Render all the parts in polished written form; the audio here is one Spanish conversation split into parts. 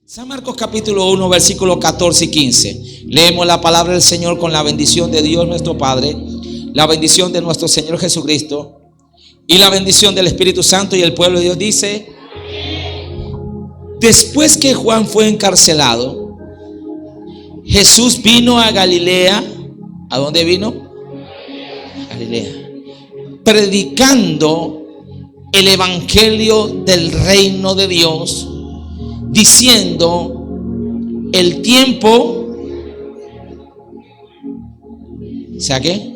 San Marcos capítulo 1, versículos 14 y 15. Leemos la palabra del Señor con la bendición de Dios nuestro Padre, la bendición de nuestro Señor Jesucristo y la bendición del Espíritu Santo. Y el pueblo de Dios dice: después que Juan fue encarcelado, Jesús vino a Galilea. ¿A dónde vino? Galilea. Predicando el evangelio del reino de Dios, diciendo: el tiempo, ¿sea qué?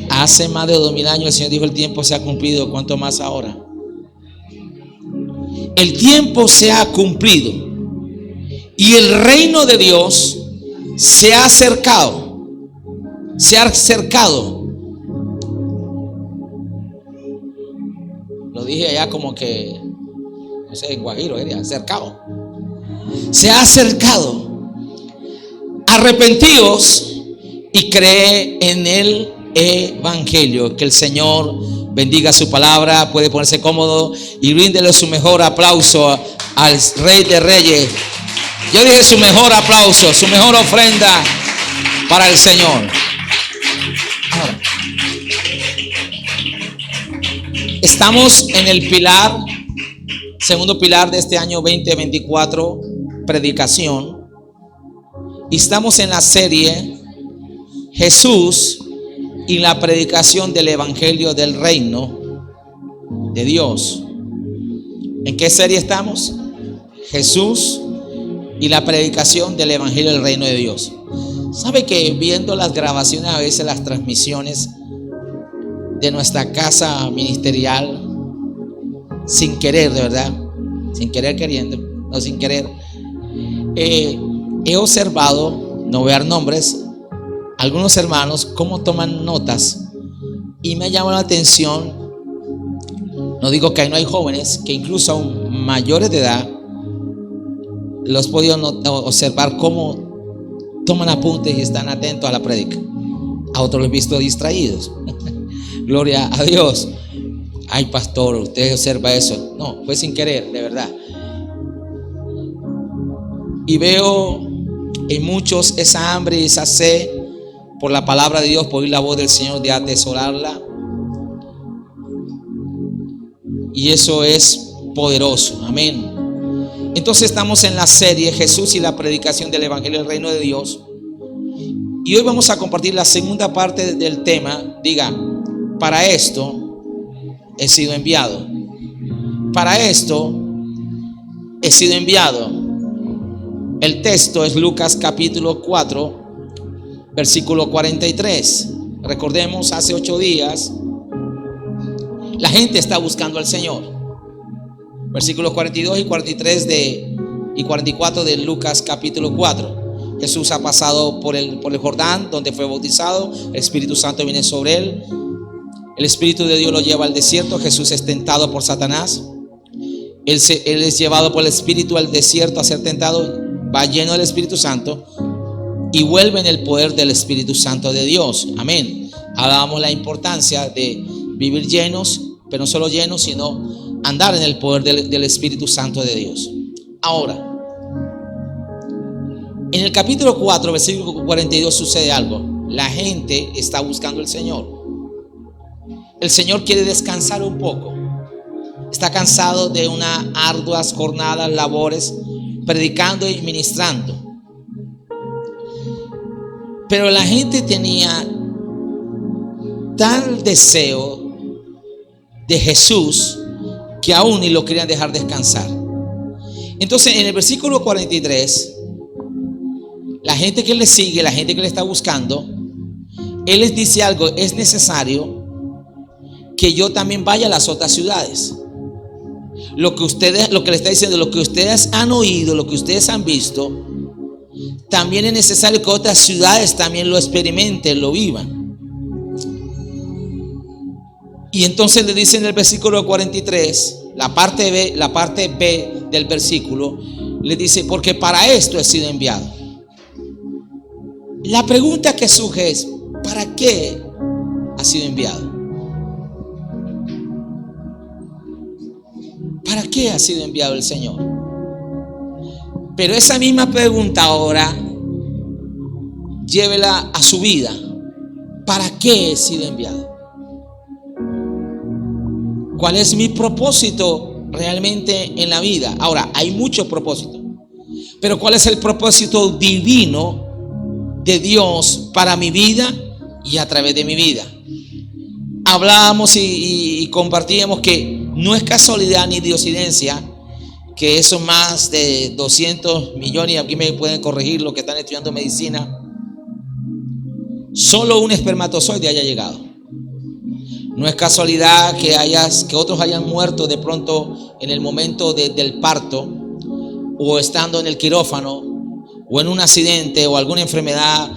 Hace más de 2000 años el Señor dijo: el tiempo se ha cumplido, ¿cuánto más ahora? El tiempo se ha cumplido y el reino de Dios se ha acercado. Se ha acercado. Lo dije allá como que, no sé, en Guajiro, acercado. Se ha acercado. Arrepentíos y cree en el evangelio. Que el Señor bendiga su palabra. Puede ponerse cómodo y bríndele su mejor aplauso al Rey de Reyes. Yo dije su mejor aplauso, su mejor ofrenda para el Señor. Ahora, estamos en el pilar, segundo pilar de este año 2024, predicación. Y estamos en la serie Jesús y la predicación del evangelio del reino de Dios. ¿En qué serie estamos? Jesús y la predicación del evangelio del reino de Dios. ¿Sabe que viendo las grabaciones, a veces las transmisiones de nuestra casa ministerial, sin querer, de verdad, sin querer queriendo, no sin querer, he observado, no voy a dar nombres, algunos hermanos cómo toman notas, y me ha llamado la atención. No digo que ahí no hay jóvenes, que incluso aún mayores de edad los he podido observar cómo toman apuntes y están atentos a la prédica. A otros los he visto distraídos. Gloria a Dios. Ay, pastor, usted observa eso. No, fue sin querer, de verdad. Y veo en muchos esa hambre y esa sed por la palabra de Dios, por oír la voz del Señor, de atesorarla. Y eso es poderoso. Amén. Entonces estamos en la serie Jesús y la predicación del evangelio del reino de Dios. Y hoy vamos a compartir la segunda parte del tema. Diga: para esto he sido enviado. Para esto he sido enviado. El texto es Lucas capítulo 4, versículo 43. Recordemos, hace 8 días la gente está buscando al Señor. Versículos 42 y 43 y 44 de Lucas capítulo 4. Jesús ha pasado por el Jordán, donde fue bautizado. El Espíritu Santo viene sobre él. El Espíritu de Dios lo lleva al desierto. Jesús es tentado por Satanás. Él es llevado por el Espíritu al desierto a ser tentado. Va lleno del Espíritu Santo y vuelve en el poder del Espíritu Santo de Dios. Amén. Hablábamos la importancia de vivir llenos, pero no solo llenos, sino andar en el poder del Espíritu Santo de Dios. Ahora, en el capítulo 4, versículo 42 sucede algo. La gente está buscando al Señor. El Señor quiere descansar un poco. Está cansado de unas arduas jornadas, labores, predicando y ministrando. Pero la gente tenía tal deseo de Jesús que aún ni lo querían dejar descansar. Entonces, en el versículo 43, la gente que le sigue, la gente que le está buscando, Él les dice algo: es necesario que yo también vaya a las otras ciudades. Lo que le está diciendo, lo que ustedes han oído, lo que ustedes han visto, también es necesario que otras ciudades también lo experimenten, lo vivan. Y entonces le dice en el versículo 43, la parte B del versículo, le dice: porque para esto he sido enviado. La pregunta que surge es: ¿para qué ha sido enviado? ¿Para qué ha sido enviado el Señor? Pero esa misma pregunta ahora, llévela a su vida. ¿Para qué he sido enviado? ¿Cuál es mi propósito realmente en la vida? Ahora, hay muchos propósitos, pero ¿cuál es el propósito divino de Dios para mi vida y a través de mi vida? Hablábamos y compartíamos que no es casualidad ni diosidencia que son más de 200 millones, y aquí me pueden corregir los que están estudiando medicina, solo un espermatozoide haya llegado. No es casualidad que otros hayan muerto de pronto en el momento del parto, o estando en el quirófano, o en un accidente, o alguna enfermedad,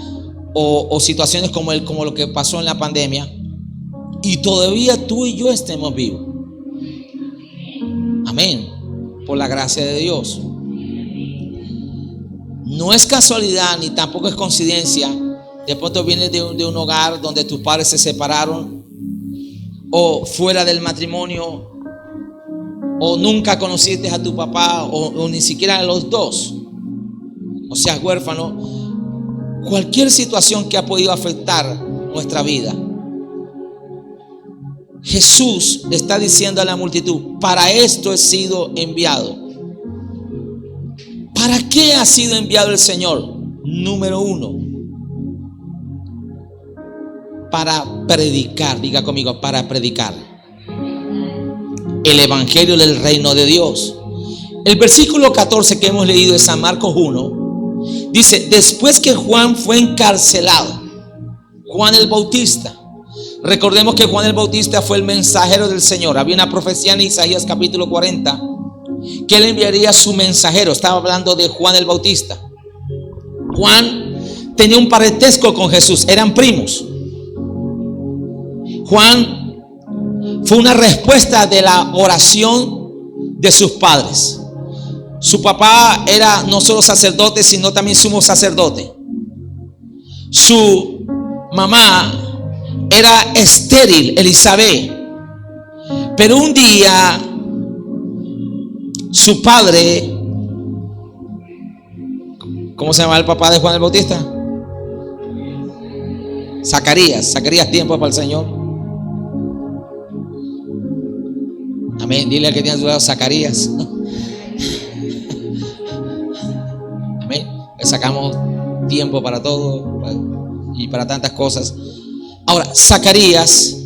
o situaciones como lo que pasó en la pandemia, y todavía tú y yo estemos vivos. Amén. Por la gracia de Dios. No es casualidad ni tampoco es coincidencia. De pronto vienes de un hogar donde tus padres se separaron, o fuera del matrimonio, o nunca conociste a tu papá, o ni siquiera a los dos, o seas huérfano. Cualquier situación que ha podido afectar nuestra vida, Jesús está diciendo a la multitud: para esto he sido enviado. ¿Para qué ha sido enviado el Señor? Número uno, para predicar. Diga conmigo: para predicar el evangelio del reino de Dios. El versículo 14 que hemos leído de San Marcos 1 dice: después que Juan fue encarcelado, Juan el Bautista. Recordemos que Juan el Bautista fue el mensajero del Señor. Había una profecía en Isaías capítulo 40 que él enviaría su mensajero. Estaba hablando de Juan el Bautista. Juan tenía un parentesco con Jesús, eran primos. Juan fue una respuesta de la oración de sus padres. Su papá era no solo sacerdote, sino también sumo sacerdote. Su mamá era estéril, Elizabeth. Pero un día su padre, ¿cómo se llama el papá de Juan el Bautista? Zacarías. Tiempo para el Señor. Amén. Dile al que tiene a su lado: Zacarías. Amén. Le sacamos tiempo para todo y para tantas cosas. Ahora, Zacarías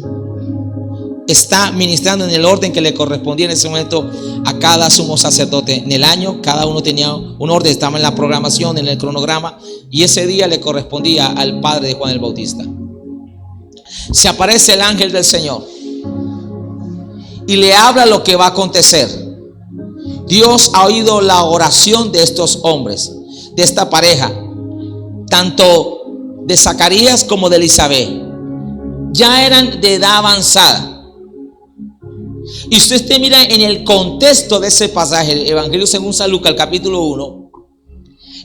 está ministrando en el orden que le correspondía en ese momento a cada sumo sacerdote. En el año, cada uno tenía un orden, estaba en la programación, en el cronograma, y ese día le correspondía al padre de Juan el Bautista. Se aparece el ángel del Señor y le habla lo que va a acontecer. Dios ha oído la oración de estos hombres, de esta pareja, tanto de Zacarías como de Elizabeth. Ya eran de edad avanzada. Y si usted mira en el contexto de ese pasaje, el Evangelio según San Lucas, el capítulo 1,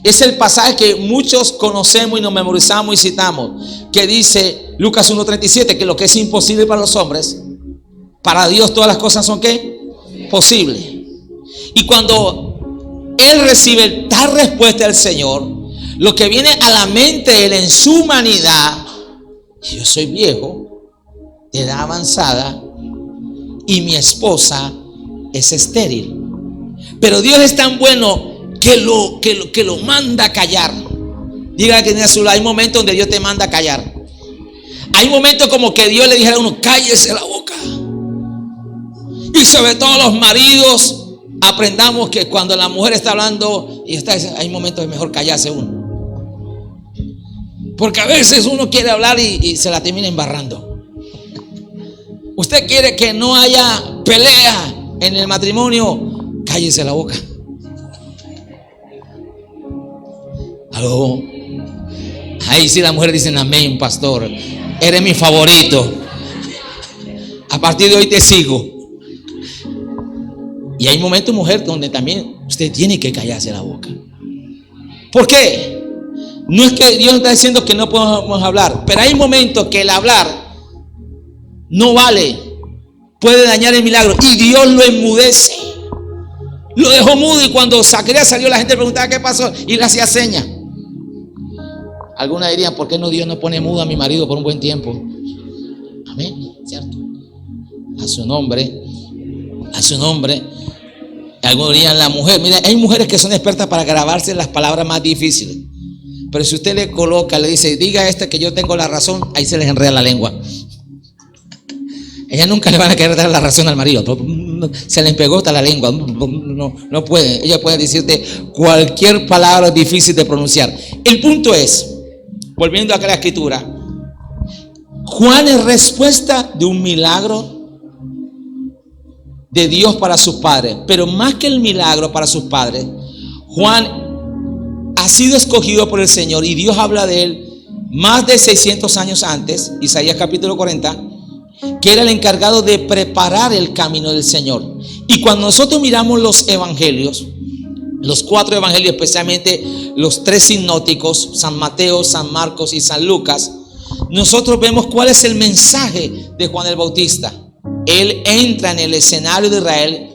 es el pasaje que muchos conocemos y nos memorizamos y citamos, que dice Lucas 1:37, que lo que es imposible para los hombres, para Dios todas las cosas son ¿qué? Posibles. Y cuando él recibe tal respuesta del Señor, lo que viene a la mente de él en su humanidad: yo soy viejo, de edad avanzada, y mi esposa es estéril. Pero Dios es tan bueno que lo manda a callar. Diga que tiene a su lado: hay momentos donde Dios te manda a callar. Hay momentos como que Dios le dijera a uno: cállese la boca. Y sobre todo los maridos, aprendamos que cuando la mujer está hablando y hay momentos de mejor callarse uno. Porque a veces uno quiere hablar y se la termina embarrando. Usted quiere que no haya pelea en el matrimonio, cállese la boca. ¿Aló? Ahí sí las mujeres dicen: amén, pastor, eres mi favorito, a partir de hoy te sigo. Y hay momentos, mujer, donde también usted tiene que callarse la boca. ¿Por qué? No es que Dios está diciendo que no podemos hablar, pero hay momentos que el hablar no vale, puede dañar el milagro, y Dios lo enmudece. Lo dejó mudo, y cuando Zacarías salió, la gente preguntaba qué pasó y le hacía señas. Algunos dirían, ¿por qué no Dios no pone mudo a mi marido por un buen tiempo? Amén, ¿cierto? A su nombre, a su nombre. Algunos dirían, la mujer, mira, hay mujeres que son expertas para grabarse las palabras más difíciles. Pero si usted le coloca, le dice, diga que yo tengo la razón, ahí se les enreda la lengua. Ella nunca le van a querer dar la razón al marido. Se le empegota la lengua. No puede. Ella puede decirte cualquier palabra difícil de pronunciar. El punto es, volviendo acá a la escritura, Juan es respuesta de un milagro de Dios para sus padres. Pero más que el milagro para sus padres, Juan ha sido escogido por el Señor, y Dios habla de él más de 600 años antes, Isaías capítulo 40, que era el encargado de preparar el camino del Señor. Y cuando nosotros miramos los evangelios, los 4 evangelios, especialmente los 3 sinópticos, San Mateo, San Marcos y San Lucas, nosotros vemos cuál es el mensaje de Juan el Bautista. Él entra en el escenario de Israel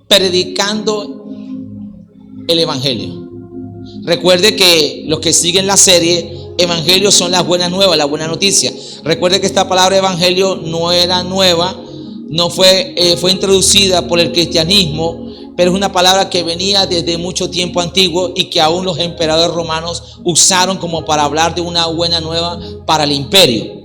predicando el evangelio. Recuerde que los que siguen la serie, evangelios son las buenas nuevas, la buena noticia. Recuerde que esta palabra evangelio no era nueva, no fue introducida por el cristianismo, pero es una palabra que venía desde mucho tiempo antiguo y que aún los emperadores romanos usaron como para hablar de una buena nueva para el imperio.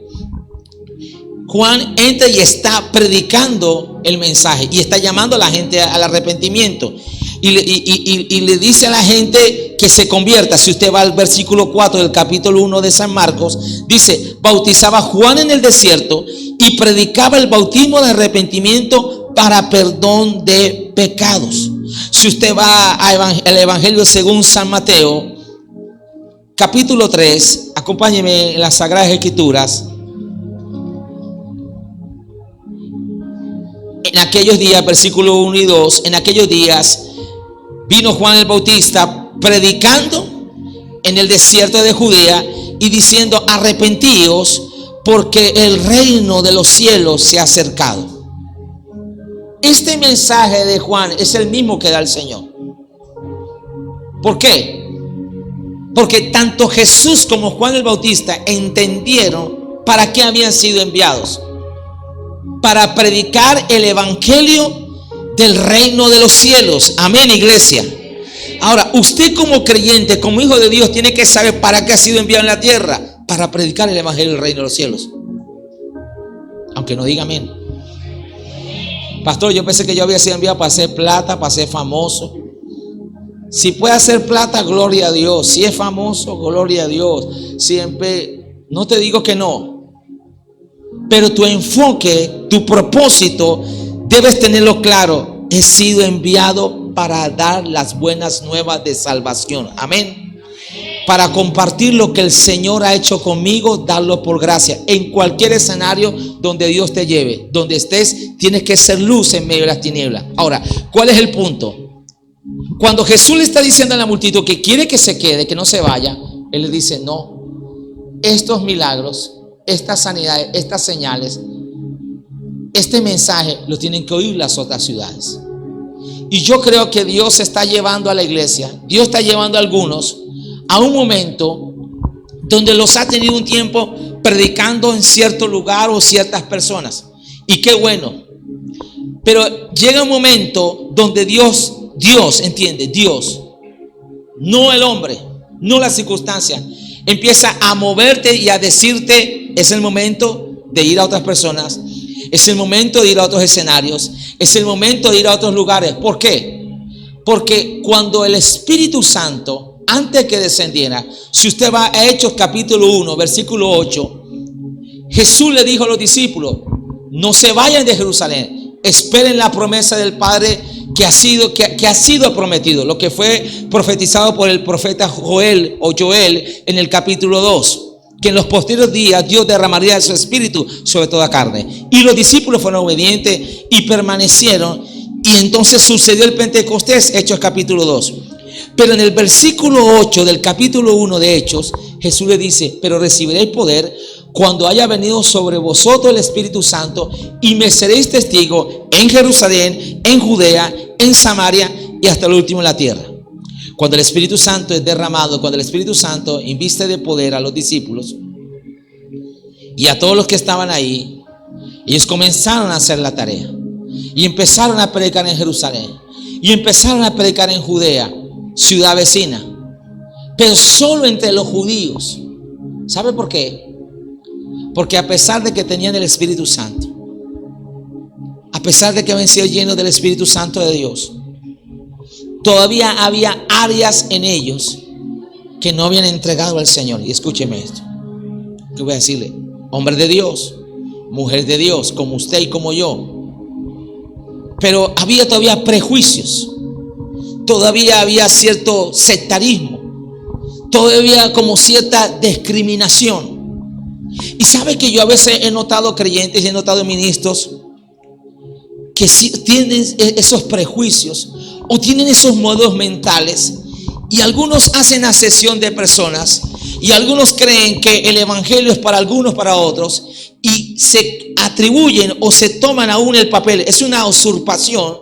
Juan entra y está predicando el mensaje y está llamando a la gente al arrepentimiento. Y le dice a la gente que se convierta. Si usted va al versículo 4 del capítulo 1 de San Marcos, dice: bautizaba Juan en el desierto y predicaba el bautismo de arrepentimiento para perdón de pecados. Si usted va al evangelio según San Mateo, capítulo 3, acompáñeme en las Sagradas Escrituras. En aquellos días, versículo 1 y 2, en aquellos días vino Juan el Bautista predicando en el desierto de Judea y diciendo: arrepentíos, porque el reino de los cielos se ha acercado. Este mensaje de Juan es el mismo que da el Señor. ¿Por qué? Porque tanto Jesús como Juan el Bautista entendieron para qué habían sido enviados: para predicar el evangelio del reino de los cielos. Amén, iglesia. Ahora, usted como creyente, como hijo de Dios, tiene que saber para qué ha sido enviado en la tierra: para predicar el evangelio del reino de los cielos. Aunque no diga amén. Pastor, yo pensé que yo había sido enviado para hacer plata, para ser famoso. Si puede hacer plata, gloria a Dios. Si es famoso, gloria a Dios. Siempre, no te digo que no, pero tu enfoque, tu propósito, debes tenerlo claro. He sido enviado para dar las buenas nuevas de salvación. Amén. Para compartir lo que el Señor ha hecho conmigo, darlo por gracia. En cualquier escenario donde Dios te lleve, donde estés, tienes que ser luz en medio de las tinieblas. Ahora, ¿cuál es el punto? Cuando Jesús le está diciendo a la multitud que quiere que se quede, que no se vaya, Él le dice: no, estos milagros, estas sanidades, estas señales, este mensaje lo tienen que oír las otras ciudades. Y yo creo que Dios está llevando a la iglesia, Dios está llevando a algunos a un momento donde los ha tenido un tiempo predicando en cierto lugar o ciertas personas. Y qué bueno. Pero llega un momento donde Dios, entiende, Dios, no el hombre, no la circunstancia, empieza a moverte y a decirte: es el momento de ir a otras personas, es el momento de ir a otros escenarios, es el momento de ir a otros lugares. ¿Por qué? Porque cuando el Espíritu Santo, antes que descendiera, si usted va a Hechos capítulo 1, versículo 8, Jesús le dijo a los discípulos: no se vayan de Jerusalén, esperen la promesa del Padre que ha sido prometido, lo que fue profetizado por el profeta Joel en el capítulo 2, que en los posteriores días Dios derramaría de su espíritu sobre toda carne. Y los discípulos fueron obedientes y permanecieron, y entonces sucedió el Pentecostés, Hechos capítulo 2. Pero en el versículo 8 del capítulo 1 de Hechos, Jesús le dice: pero recibiréis poder cuando haya venido sobre vosotros el Espíritu Santo, y me seréis testigo en Jerusalén, en Judea, en Samaria y hasta lo último en la tierra. Cuando el Espíritu Santo es derramado, cuando el Espíritu Santo inviste de poder a los discípulos y a todos los que estaban ahí, ellos comenzaron a hacer la tarea y empezaron a predicar en Jerusalén y empezaron a predicar en Judea, ciudad vecina, pero solo entre los judíos. ¿Sabe por qué? Porque a pesar de que tenían el Espíritu Santo, a pesar de que habían sido llenos del Espíritu Santo de Dios, todavía había áreas en ellos que no habían entregado al Señor. Y escúcheme esto, que voy a decirle: hombre de Dios, mujer de Dios, como usted y como yo. Pero había todavía prejuicios, todavía había cierto sectarismo, todavía como cierta discriminación. Y sabe que yo a veces he notado creyentes y he notado ministros que sí tienen esos prejuicios o tienen esos modos mentales, y algunos hacen asesión de personas y algunos creen que el evangelio es para algunos, para otros, y se atribuyen o se toman aún el papel. Es una usurpación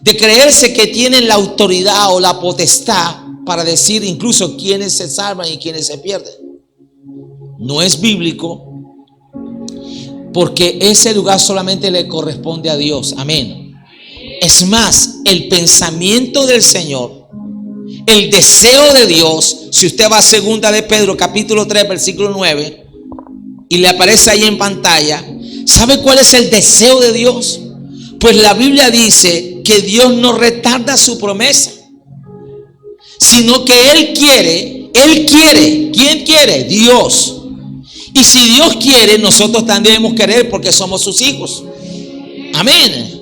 de creerse que tienen la autoridad o la potestad para decir incluso quiénes se salvan y quiénes se pierden. No es bíblico, porque ese lugar solamente le corresponde a Dios. Amén. Es más, el pensamiento del Señor, el deseo de Dios, si usted va a 2 de Pedro capítulo 3 versículo 9 y le aparece ahí en pantalla, ¿sabe cuál es el deseo de Dios? Pues la Biblia dice que Dios no retarda su promesa, sino que Él quiere. ¿Quién quiere? Dios. Y si Dios quiere, nosotros también debemos querer, porque somos sus hijos. Amén.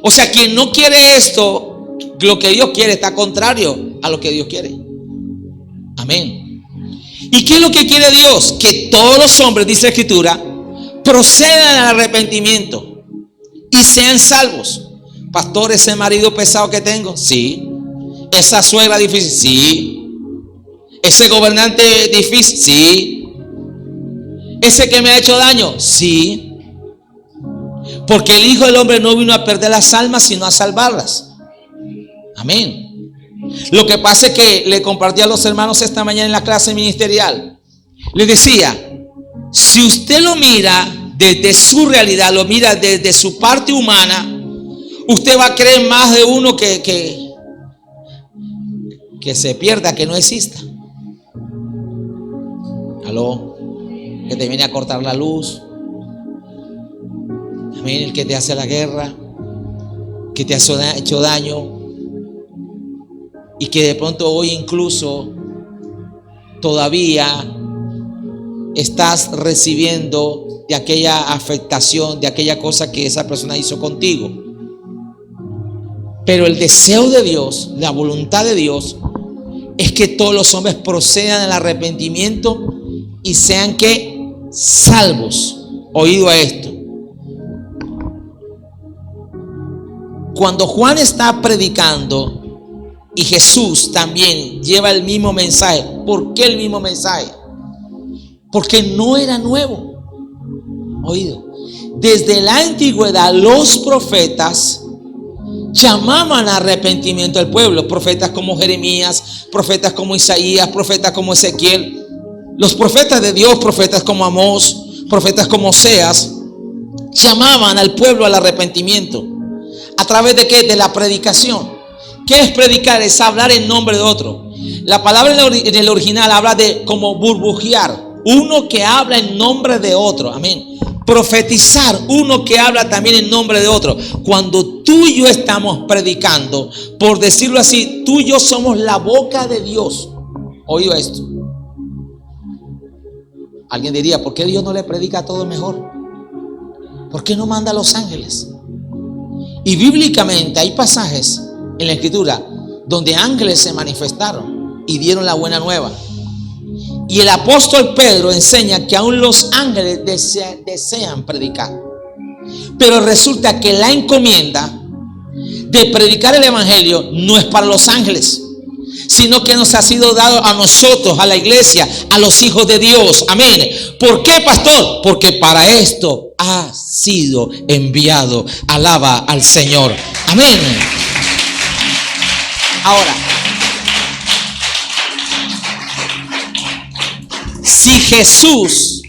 O sea, quien no quiere esto, lo que Dios quiere está contrario a lo que Dios quiere. Amén. ¿Y qué es lo que quiere Dios? Que todos los hombres, dice la Escritura, procedan al arrepentimiento y sean salvos. Pastor, ese marido pesado que tengo, sí. Esa suegra difícil, sí. Ese gobernante difícil, sí. Ese que me ha hecho daño, sí. Porque el Hijo del Hombre no vino a perder las almas, sino a salvarlas. Amén. Lo que pasa es que le compartí a los hermanos esta mañana en la clase ministerial. Les decía, si usted lo mira desde su realidad, lo mira desde su parte humana, usted va a creer más de uno que se pierda, que no exista. Aló, que te viene a cortar la luz. Amén, el que te hace la guerra, que te ha hecho daño, y que de pronto hoy incluso todavía estás recibiendo de aquella afectación, de aquella cosa que esa persona hizo contigo. Pero el deseo de Dios, la voluntad de Dios, es que todos los hombres procedan al arrepentimiento y sean que salvos. Oído a esto. Cuando Juan está predicando y Jesús también lleva el mismo mensaje. ¿Por qué el mismo mensaje? Porque no era nuevo. Oído. Desde la antigüedad los profetas llamaban a arrepentimiento al pueblo. Profetas como Jeremías, profetas como Isaías, profetas como Ezequiel. Los profetas de Dios, profetas como Amós, profetas como Oseas, llamaban al pueblo al arrepentimiento. ¿A través de qué? De la predicación. ¿Qué es predicar? Es hablar en nombre de otro. La palabra en el original habla de como burbujear. Uno que habla en nombre de otro. Amén. Profetizar, uno que habla también en nombre de otro. Cuando tú y yo estamos predicando, por decirlo así, tú y yo somos la boca de Dios. Oído esto. Alguien diría, ¿por qué Dios no le predica a todos mejor? ¿Por qué no manda a los ángeles? Y bíblicamente hay pasajes en la Escritura donde ángeles se manifestaron y dieron la buena nueva. Y el apóstol Pedro enseña que aún los ángeles desean predicar. Pero resulta que la encomienda de predicar el evangelio no es para los ángeles, sino que nos ha sido dado a nosotros, a la iglesia, a los hijos de Dios. Amén. ¿Por qué, pastor? Porque para esto ha sido enviado. Alaba al Señor. Amén. Ahora, si Jesús,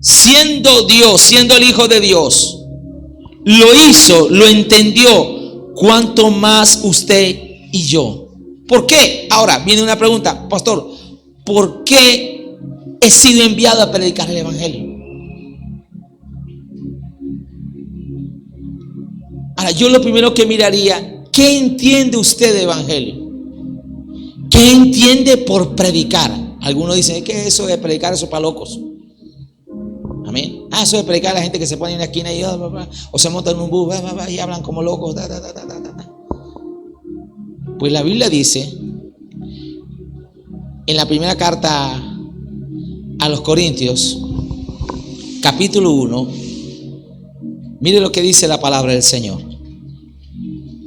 siendo Dios, siendo el Hijo de Dios, lo hizo, lo entendió, ¿cuánto más usted y yo? ¿Por qué? Ahora viene una pregunta, pastor, ¿por qué he sido enviado a predicar el evangelio? Ahora, yo lo primero que miraría, ¿qué entiende usted de evangelio? ¿Qué entiende por predicar? Algunos dicen, ¿qué es eso de predicar? Eso es para locos. Amén. Eso de predicar a la gente que se pone en la esquina y, o se montan en un bus y hablan como locos. Pues la Biblia dice en la primera carta a los Corintios, capítulo 1, mire lo que dice la palabra del Señor.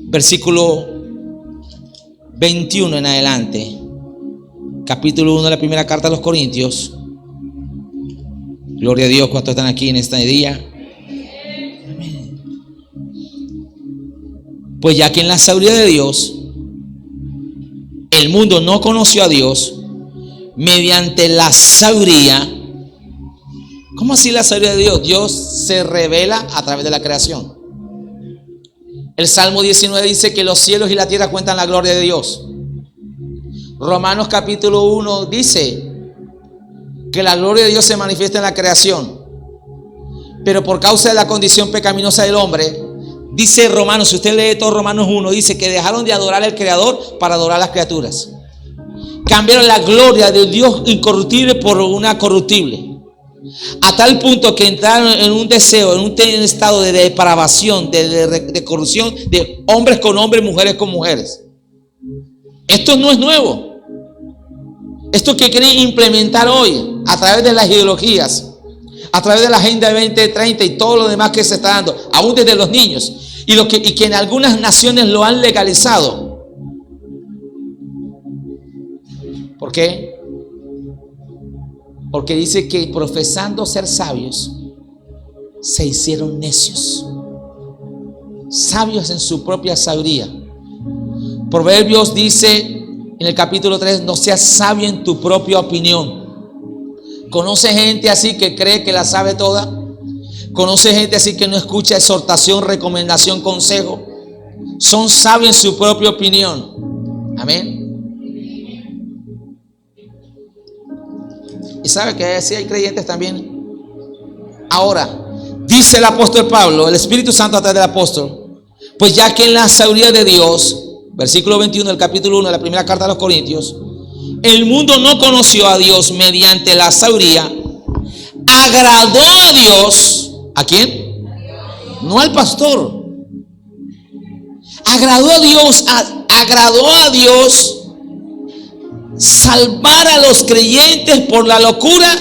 Versículo 21 en adelante. Capítulo 1 de la primera carta a los Corintios. Gloria a Dios, ¿cuántos están aquí en este día? Amén. Pues ya que en la sabiduría de Dios el mundo no conoció a Dios, mediante la sabiduría. ¿Cómo así la sabiduría de Dios? Dios se revela a través de la creación. El Salmo 19 dice que los cielos y la tierra cuentan la gloria de Dios. Romanos capítulo 1 dice que la gloria de Dios se manifiesta en la creación, pero por causa de la condición pecaminosa del hombre, dice Romanos, si usted lee todo Romanos 1, dice que dejaron de adorar al Creador para adorar a las criaturas. Cambiaron la gloria de Dios incorruptible por una corruptible, a tal punto que entraron en un deseo, en un estado de depravación, de corrupción, de hombres con hombres, mujeres con mujeres. Esto no es nuevo. Esto que quieren implementar hoy a través de las ideologías, a través de la Agenda 2030 y todo lo demás que se está dando, aún desde los niños, y que en algunas naciones lo han legalizado. ¿Por qué? Porque dice que profesando ser sabios, se hicieron necios. Sabios en su propia sabiduría. Proverbios dice en el capítulo 3, no seas sabio en tu propia opinión. ¿Conoce gente así que cree que la sabe toda? ¿Conoce gente así que no escucha exhortación, recomendación, consejo? Son sabios en su propia opinión. Amén. Y sabe que así hay creyentes también. Ahora, dice el apóstol Pablo, el Espíritu Santo a través del apóstol, pues ya que en la sabiduría de Dios, versículo 21 del capítulo 1 de la primera carta a los Corintios, el mundo no conoció a Dios mediante la sabiduría, agradó a Dios. ¿A quién? No al pastor. Agradó a Dios salvar a los creyentes por la locura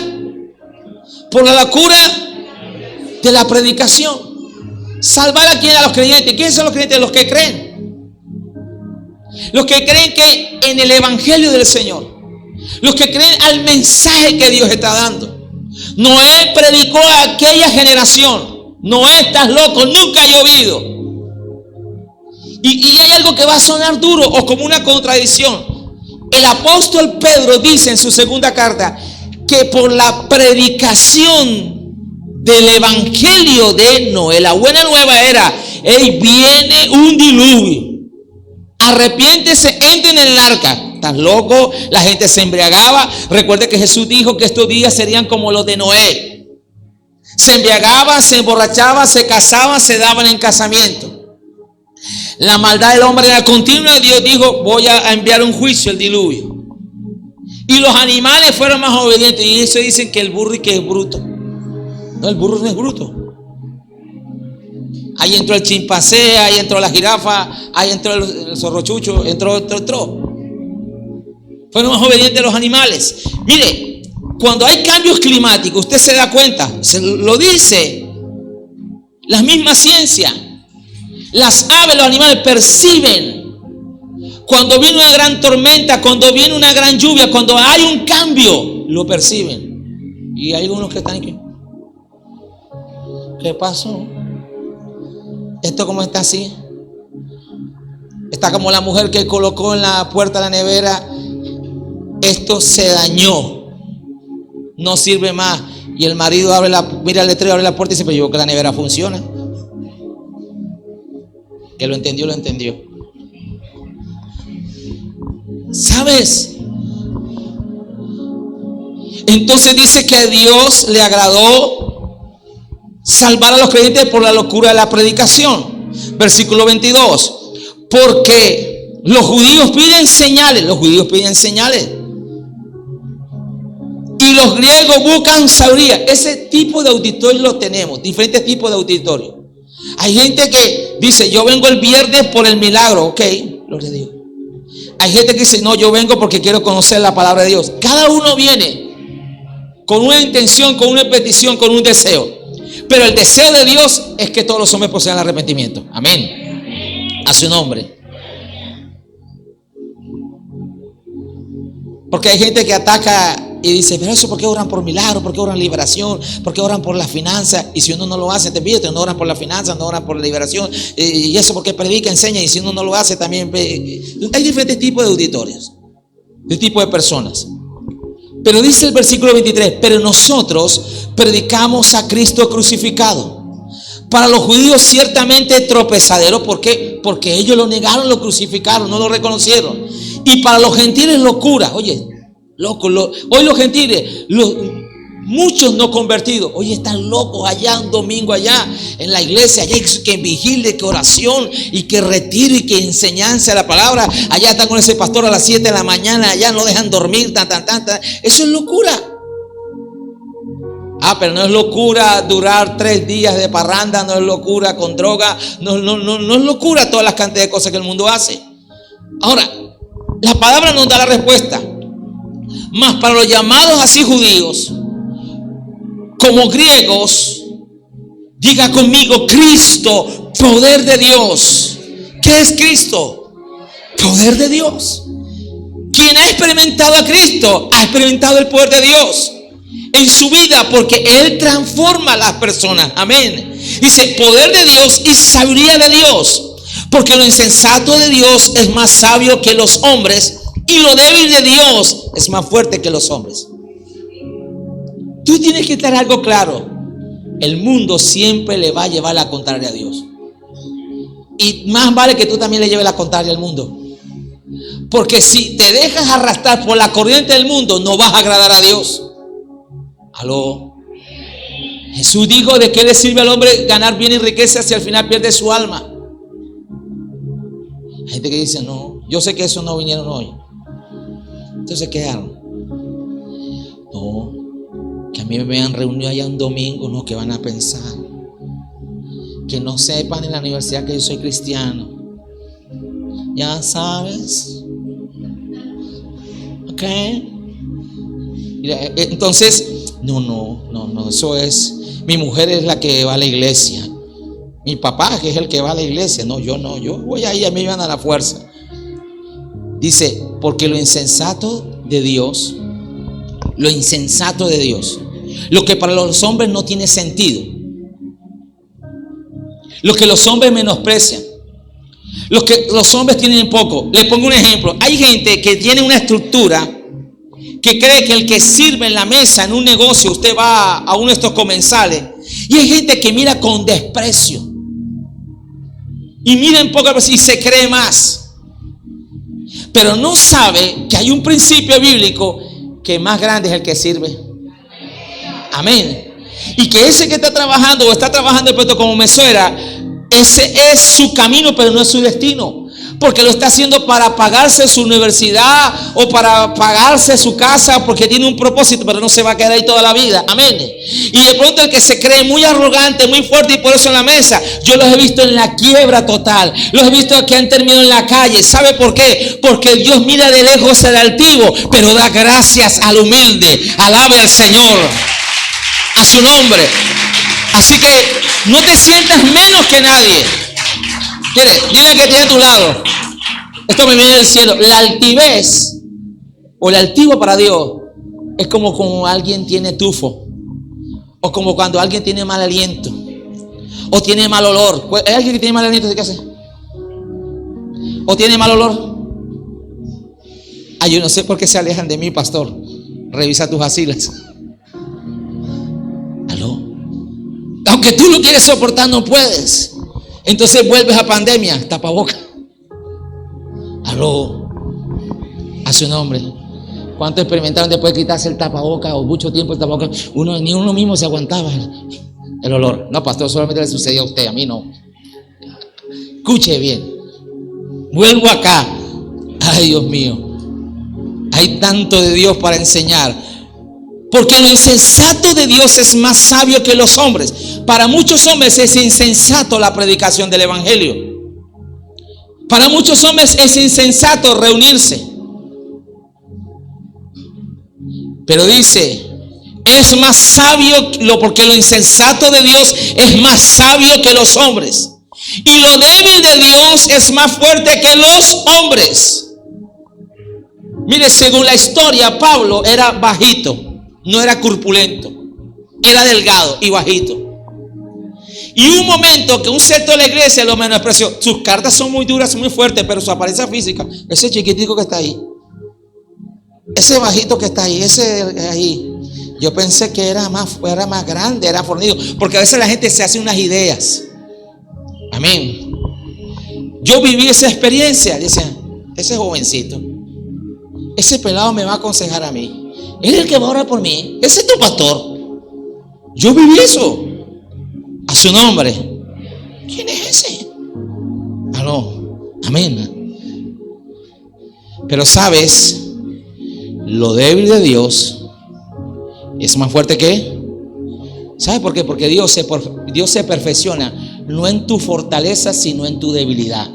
de la predicación. ¿Salvar a quién? A los creyentes. ¿Quiénes son los creyentes? Los que creen. Los que creen que en el evangelio del Señor, los que creen al mensaje que Dios está dando. Noé predicó a aquella generación. Noé, estás loco, nunca ha llovido. Y hay algo que va a sonar duro o como una contradicción. El apóstol Pedro dice en su segunda carta que por la predicación del evangelio de Noé, la buena nueva era, viene un diluvio. Arrepiéntese, entren en el arca. ¿Estás loco? La gente se embriagaba. Recuerde que Jesús dijo que estos días serían como los de Noé. Se embriagaban, se emborrachaban, se casaban, se daban en casamiento. La maldad del hombre era continua. Dios dijo, voy a enviar un juicio, el diluvio. Y los animales fueron más obedientes. Y eso dicen que el burro y que es bruto. No, el burro no es bruto. Ahí entró el chimpancé, ahí entró la jirafa, ahí entró el zorrochucho, entró. Fueron más obedientes los animales. Mire, cuando hay cambios climáticos, usted se da cuenta, se lo dice la misma ciencia. Las aves, los animales perciben Cuando viene una gran tormenta, cuando viene una gran lluvia, cuando hay un cambio, lo perciben. Y hay algunos que están aquí. ¿Qué pasó? ¿Esto cómo está así? Está como la mujer que colocó en la puerta de la nevera: esto se dañó, no sirve más. Y el marido mira el letrero, abre la puerta y dice: pero yo creo que la nevera funciona. Que lo entendió, lo entendió. ¿Sabes? Entonces dice que a Dios le agradó salvar a los creyentes por la locura de la predicación. Versículo 22. Porque los judíos piden señales. Y los griegos buscan sabiduría. Ese tipo de auditorio lo tenemos. Diferentes tipos de auditorio. Hay gente que dice: yo vengo el viernes por el milagro. Ok, gloria a Dios. Hay gente que dice: no, yo vengo porque quiero conocer la palabra de Dios. Cada uno viene con una intención, con una petición, con un deseo. Pero el deseo de Dios es que todos los hombres posean arrepentimiento. Amén. A su nombre. Porque hay gente que ataca y dice: pero eso, ¿por qué oran por milagro? ¿Por qué oran liberación? ¿Por qué oran por la finanza? Y si uno no lo hace, te pide, no oran por la finanza, no oran por la liberación. Y eso porque predica, enseña. Y si uno no lo hace, también. Hay diferentes tipos de auditorios, de tipo de personas. Pero dice el versículo 23: pero nosotros predicamos a Cristo crucificado. Para los judíos ciertamente tropezadero. ¿Por qué? Porque ellos lo negaron, lo crucificaron, no lo reconocieron. Y para los gentiles locura. Oye, loco, hoy los gentiles, muchos no convertidos, hoy están locos allá un domingo allá en la iglesia, allá que vigile, que oración y que retiro y que enseñanza de la palabra. Allá están con ese pastor a las 7 de la mañana, allá no dejan dormir, Eso es locura. Pero no es locura durar 3 días de parranda, no es locura con droga, no es locura todas las cantidades de cosas que el mundo hace. Ahora, la palabra nos da la respuesta. Mas para los llamados así judíos como griegos, diga conmigo: Cristo, poder de Dios. ¿Qué es Cristo? Poder de Dios. Quien ha experimentado a Cristo ha experimentado el poder de Dios en su vida, porque Él transforma a las personas. Amén. Dice: poder de Dios y sabiduría de Dios. Porque lo insensato de Dios es más sabio que los hombres, y lo débil de Dios es más fuerte que los hombres. Tú tienes que estar algo claro: el mundo siempre le va a llevar la contraria a Dios. Y más vale que tú también le lleves la contraria al mundo. Porque si te dejas arrastrar por la corriente del mundo, no vas a agradar a Dios. Aló. Jesús dijo: ¿de qué le sirve al hombre ganar bien y riqueza si al final pierde su alma? Hay gente que dice: no, yo sé que esos no vinieron hoy. Entonces se quedaron. No, que a mí me vean reunido allá un domingo, no, que van a pensar. Que no sepan en la universidad que yo soy cristiano. Ya sabes. Ok. Entonces, no, eso es. Mi mujer es la que va a la iglesia. Mi papá que es el que va a la iglesia. No, yo voy ahí, a mí me van a la fuerza. Dice: porque lo insensato de Dios, lo que para los hombres no tiene sentido, lo que los hombres menosprecian, lo que los hombres tienen poco. Les pongo un ejemplo. Hay gente que tiene una estructura que cree que el que sirve en la mesa en un negocio, usted va a uno de estos comensales, y hay gente que mira con desprecio y mira en poca y se cree más, pero no sabe que hay un principio bíblico que más grande es el que sirve. Amén. Y que ese que está trabajando o está trabajando de pronto como mesera, ese es su camino, pero no es su destino. Porque lo está haciendo para pagarse su universidad o para pagarse su casa, porque tiene un propósito, pero no se va a quedar ahí toda la vida. Amén. Y de pronto el que se cree muy arrogante, muy fuerte, y por eso en la mesa, yo los he visto en la quiebra total. Los he visto que han terminado en la calle. ¿Sabe por qué? Porque Dios mira de lejos al altivo, pero da gracias al humilde. Alabe al Señor, a su nombre. Así que no te sientas menos que nadie. Dile que tiene a tu lado: Esto me viene del cielo. La altivez o el altivo para Dios es como cuando alguien tiene tufo, o como cuando alguien tiene mal aliento, o tiene mal olor. ¿Hay alguien que tiene mal aliento? ¿Qué hace? ¿O tiene mal olor? Ay, yo no sé por qué se alejan de mí, pastor. Revisa tus asilas. ¿Aló? Aunque tú lo quieres soportar, no puedes. Entonces vuelves a pandemia, tapaboca. ¿Aló? A su nombre. ¿Cuántos experimentaron después de quitarse el tapaboca o mucho tiempo el tapaboca? Ni uno mismo se aguantaba el olor. No, pastor, solamente le sucedió a usted, a mí no. Escuche bien. Vuelvo acá. Ay, Dios mío. Hay tanto de Dios para enseñar. Porque lo insensato de Dios es más sabio que los hombres. Para muchos hombres es insensato la predicación del evangelio. Para muchos hombres es insensato reunirse. Pero dice, es más sabio, porque lo insensato de Dios es más sabio que los hombres. Y lo débil de Dios es más fuerte que los hombres. Mire, según la historia, Pablo era bajito, no era corpulento, era delgado y bajito. Y un momento que un sector de la iglesia lo menospreció. Sus cartas son muy duras, muy fuertes, pero su apariencia física, ese chiquitico que está ahí, ese bajito que está ahí, ese ahí, yo pensé que era más grande, era fornido, porque a veces la gente se hace unas ideas. Amén. Yo viví esa experiencia. Dicen, ese jovencito, ese pelado me va a aconsejar a mí, él es el que va a orar por mí, ese es tu pastor. Yo viví eso. A su nombre. ¿Quién es ese? Aló. Amén. Pero sabes, lo débil de Dios es más fuerte que. ¿Sabes por qué? Porque Dios se perfecciona no en tu fortaleza, sino en tu debilidad.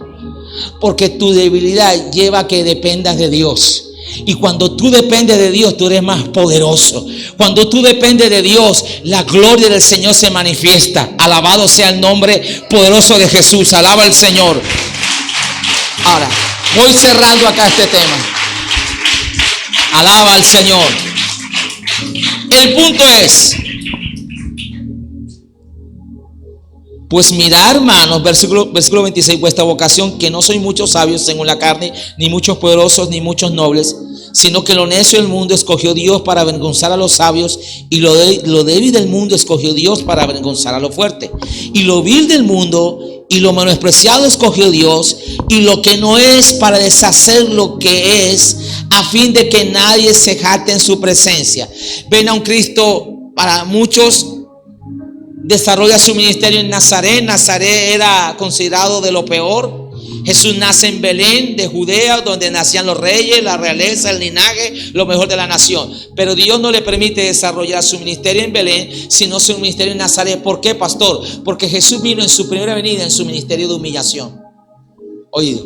Porque tu debilidad lleva a que dependas de Dios. Y cuando tú dependes de Dios, tú eres más poderoso. Cuando tú dependes de Dios, la gloria del Señor se manifiesta. Alabado sea el nombre poderoso de Jesús. Alaba al Señor. Ahora, voy cerrando acá este tema. Alaba al Señor. El punto es, pues mirad, hermanos, versículo 26, vuestra vocación, que no sois muchos sabios según la carne, ni muchos poderosos, ni muchos nobles, sino que lo necio del mundo escogió Dios para avergonzar a los sabios, y lo débil del mundo escogió Dios para avergonzar a lo fuerte. Y lo vil del mundo y lo menospreciado escogió Dios, y lo que no es para deshacer lo que es, a fin de que nadie se jacte en su presencia. Ven a un Cristo, para muchos desarrolla su ministerio en Nazaret. Nazaret era considerado de lo peor. Jesús nace en Belén de Judea, donde nacían los reyes, la realeza, el linaje, lo mejor de la nación. Pero Dios no le permite desarrollar su ministerio en Belén, sino su ministerio en Nazaret. ¿Por qué, pastor? Porque Jesús vino en su primera venida en su ministerio de humillación. Oído.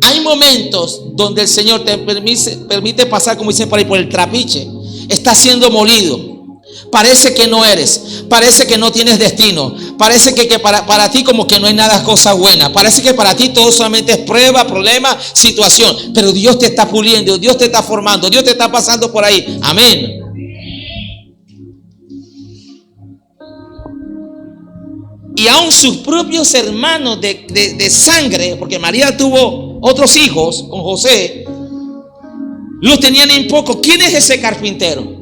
Hay momentos donde el Señor te permite pasar, como dicen por ahí, por el trapiche. Está siendo molido. Parece que no eres, parece que no tienes destino, parece que para ti como que no hay nada, cosa buena, parece que para ti todo solamente es prueba, problema, situación. Pero Dios te está puliendo, Dios te está formando, Dios te está pasando por ahí. Amén. Y aún sus propios hermanos de sangre, porque María tuvo otros hijos con José, los tenían en poco. ¿Quién es ese carpintero?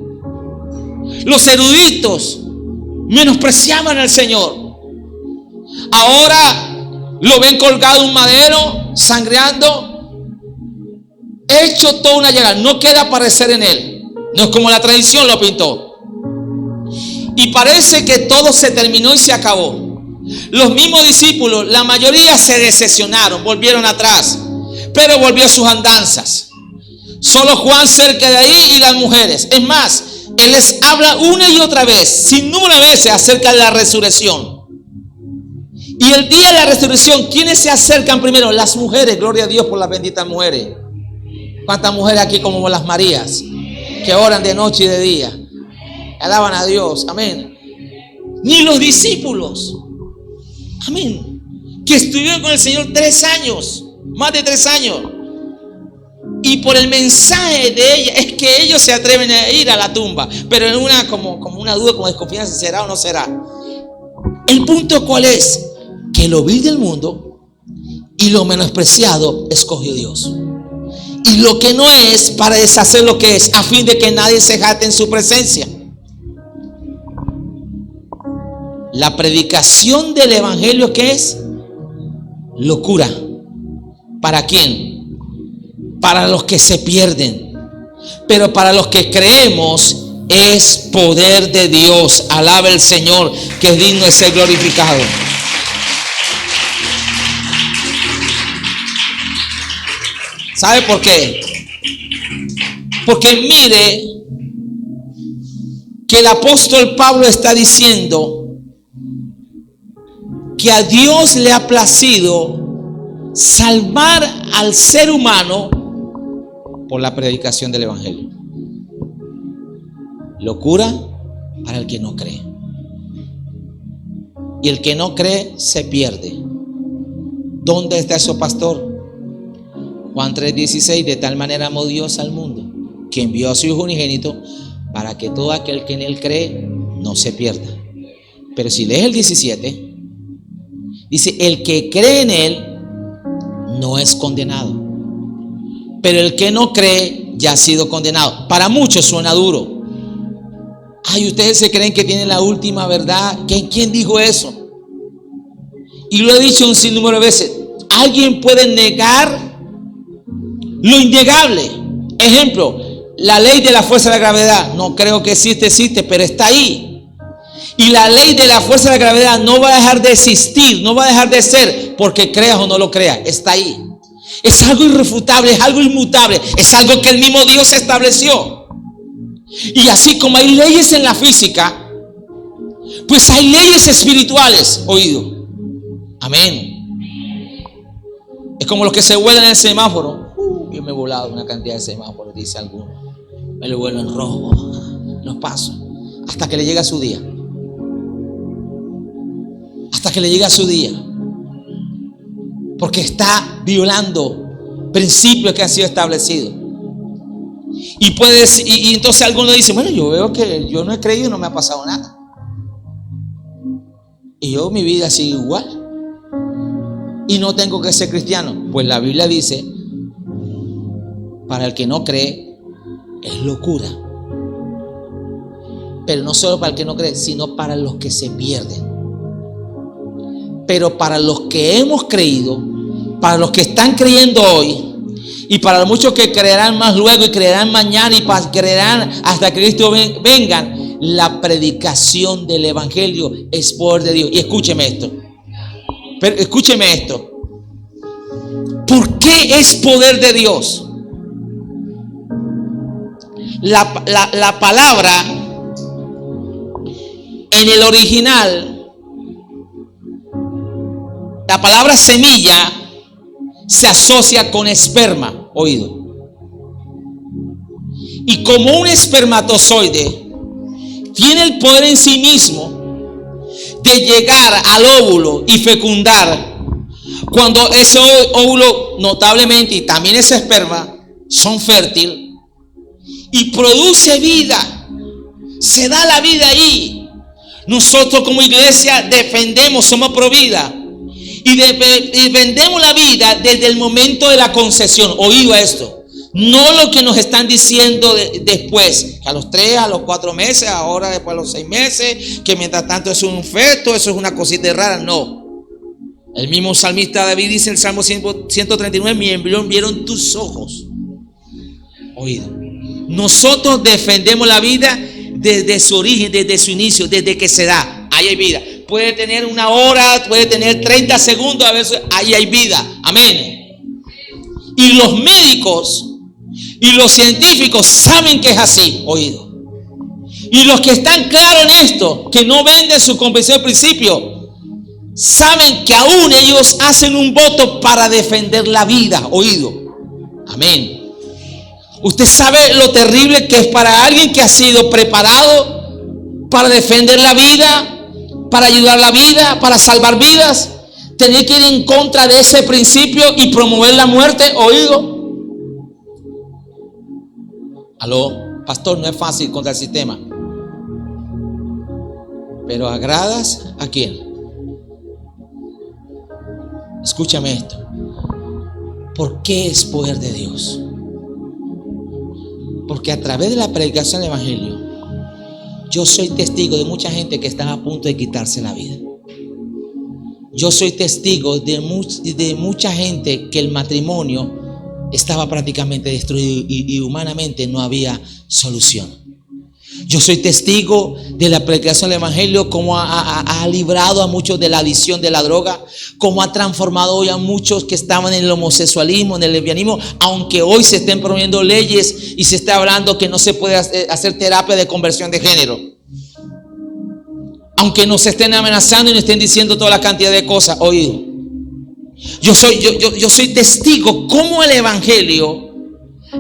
Los eruditos menospreciaban al Señor. Ahora lo ven colgado en un madero, sangreando, hecho toda una llaga. No queda parecer en él. No es como la tradición lo pintó. Y parece que todo se terminó y se acabó. Los mismos discípulos, la mayoría se decepcionaron, volvieron atrás, pero volvió a sus andanzas. Solo Juan cerca de ahí y las mujeres. Es más, él les habla una y otra vez, sin número de veces, acerca de la resurrección. Y el día de la resurrección, ¿quiénes se acercan primero? Las mujeres. Gloria a Dios por las benditas mujeres. ¿Cuántas mujeres aquí como las Marías, que oran de noche y de día? Alaban a Dios. Amén. Ni los discípulos. Amén. Que estuvieron con el Señor 3 años. Más de 3 años. Y por el mensaje de ella es que ellos se atreven a ir a la tumba. Pero en una como una duda, como desconfianza, ¿será o no será? El punto ¿cuál es? Que lo vil del mundo y lo menospreciado escogió Dios. Y lo que no es para deshacer lo que es, a fin de que nadie se jacte en su presencia. La predicación del evangelio, ¿qué es? Locura. ¿Para quién? Para los que se pierden. Pero para los que creemos es poder de Dios. Alaba el Señor, que es digno de ser glorificado. ¿Sabe por qué? Porque mire que el apóstol Pablo está diciendo que a Dios le ha placido salvar al ser humano por la predicación del evangelio. Locura para el que no cree. Y el que no cree se pierde. ¿Dónde está eso, pastor? Juan 3:16, de tal manera amó Dios al mundo, que envió a su Hijo unigénito, para que todo aquel que en él cree no se pierda. Pero si lees el 17, dice, el que cree en él no es condenado, pero el que no cree ya ha sido condenado. Para muchos suena duro. Ay, ustedes se creen que tienen la última verdad. ¿Quién dijo eso? Y lo he dicho un sinnúmero de veces. ¿Alguien puede negar lo innegable? Ejemplo, la ley de la fuerza de la gravedad. No creo que existe, pero está ahí. Y la ley de la fuerza de la gravedad no va a dejar de existir, no va a dejar de ser, porque creas o no lo creas, está ahí. Es algo irrefutable, es algo inmutable, es algo que el mismo Dios estableció. Y así como hay leyes en la física, pues hay leyes espirituales, oído. Amén. Es como los que se vuelan en el semáforo. Yo me he volado una cantidad de semáforos, dice alguno. Me lo vuelo en rojo, los paso hasta que le llega su día. Hasta que le llega su día. Porque está violando principios que han sido establecidos. Y entonces alguno dice, bueno, yo veo que yo no he creído, no me ha pasado nada. Y yo mi vida sigue igual. Y no tengo que ser cristiano. Pues la Biblia dice, para el que no cree es locura. Pero no solo para el que no cree, sino para los que se pierden. Pero para los que hemos creído, para los que están creyendo hoy, y para los muchos que creerán más luego y creerán mañana y creerán hasta que Cristo vengan, la predicación del evangelio es poder de Dios. Y escúcheme esto. Pero escúcheme esto. ¿Por qué es poder de Dios? La palabra en el original, la palabra semilla se asocia con esperma, oído. Y como un espermatozoide tiene el poder en sí mismo de llegar al óvulo y fecundar, cuando ese óvulo notablemente y también ese esperma son fértiles y produce vida, se da la vida ahí. Nosotros como iglesia defendemos, somos pro vida. Y defendemos la vida desde el momento de la concepción. Oído a esto. No lo que nos están diciendo después. Que a los 3, a los 4 meses, ahora después a los 6 meses. Que mientras tanto es un feto, eso es una cosita rara. No. El mismo salmista David dice en el Salmo 139, mi embrión vieron tus ojos. Oído. Nosotros defendemos la vida desde su origen, desde su inicio, desde que se da. Ahí hay vida. Puede tener 1 hora, puede tener 30 segundos, a veces ahí hay vida. Amén. Y los médicos y los científicos saben que es así, oído. Y los que están claros en esto, que no venden su convicción al principio, saben que aún ellos hacen un voto para defender la vida, oído. Amén. Usted sabe lo terrible que es para alguien que ha sido preparado para defender la vida, para ayudar la vida, para salvar vidas, tener que ir en contra de ese principio y promover la muerte, oído. Aló, pastor, no es fácil contra el sistema. Pero ¿agradas a quién? Escúchame esto. ¿Por qué es poder de Dios? Porque a través de la predicación del evangelio, yo soy testigo de mucha gente que está a punto de quitarse la vida. Yo soy testigo de mucha gente que el matrimonio estaba prácticamente destruido y humanamente no había solución. Yo soy testigo de la predicación del evangelio, cómo ha librado a muchos de la adicción de la droga, cómo ha transformado hoy a muchos que estaban en el homosexualismo, en el lesbianismo, aunque hoy se estén promoviendo leyes y se está hablando que no se puede hacer terapia de conversión de género. Aunque nos estén amenazando y nos estén diciendo toda la cantidad de cosas, oído. Yo soy testigo cómo el evangelio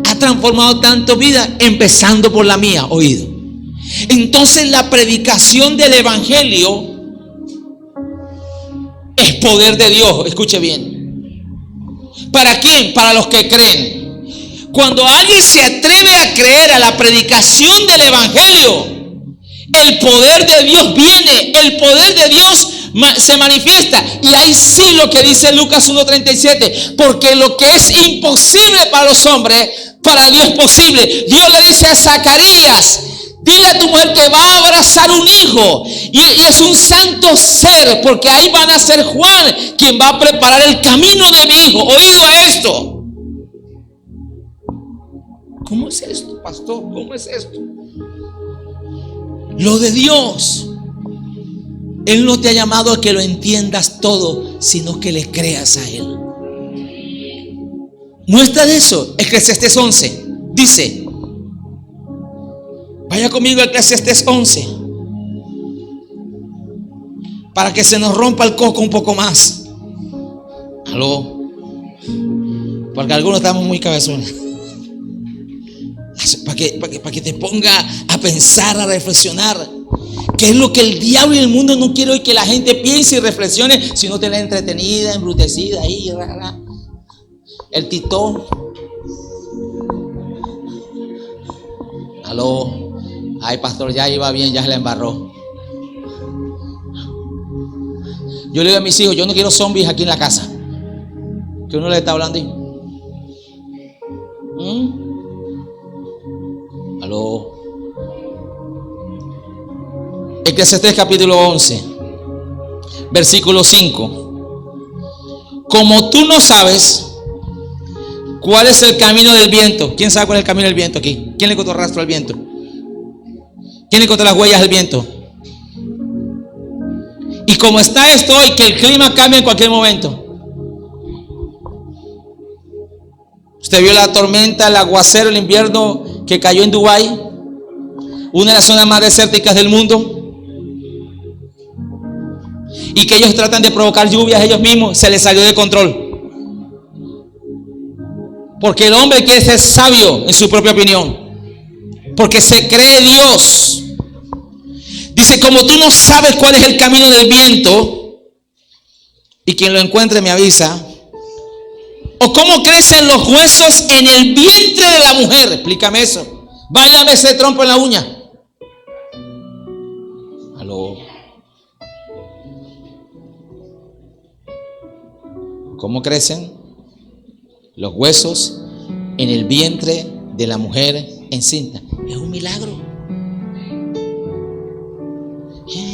ha transformado tanto vida, empezando por la mía, oído. Entonces la predicación del evangelio es poder de Dios. Escuche bien. ¿Para quién? Para los que creen. Cuando alguien se atreve a creer a la predicación del evangelio, el poder de Dios viene, el poder de Dios se manifiesta. Y ahí sí lo que dice Lucas 1:37, porque lo que es imposible para los hombres, para Dios es posible. Dios le dice a Zacarías: dile a tu mujer que va a abrazar un hijo, y es un santo ser, porque ahí va a nacer Juan, quien va a preparar el camino de mi hijo. Oído a esto. ¿Cómo es esto, pastor? ¿Cómo es esto? Lo de Dios, Él no te ha llamado a que lo entiendas todo, sino que le creas a Él. Muestra de eso, Eclesiastés 11 dice, vaya conmigo a Eclesiastés 11, para que se nos rompa el coco un poco más. Aló, porque algunos estamos muy cabezones. Para que te ponga a pensar, a reflexionar. ¿Qué es lo que el diablo y el mundo no quiere hoy que la gente piense y reflexione, sino te la entretenida, embrutecida ahí, rara? El titón. Aló. Ay, pastor, ya iba bien, ya se la embarró. Yo le digo a mis hijos, yo no quiero zombies aquí en la casa. Que uno le está hablando y... Aló. Eclesiastés capítulo 11, versículo 5. Como tú no sabes cuál es el camino del viento. ¿Quién sabe cuál es el camino del viento aquí? ¿Quién le encontró rastro al viento? ¿Quién le encontró las huellas del viento? Y como está esto hoy, que el clima cambia en cualquier momento. Usted vio la tormenta, el aguacero, el invierno que cayó en Dubái, una de las zonas más desérticas del mundo, y que ellos tratan de provocar lluvias ellos mismos. Se les salió de control, porque el hombre quiere ser sabio en su propia opinión, porque se cree Dios. Dice, como tú no sabes cuál es el camino del viento, y quien lo encuentre me avisa. O cómo crecen los huesos en el vientre de la mujer. Explícame eso. Báilame ese trompo en la uña. Aló. ¿Cómo crecen los huesos en el vientre de la mujer encinta? Es un milagro.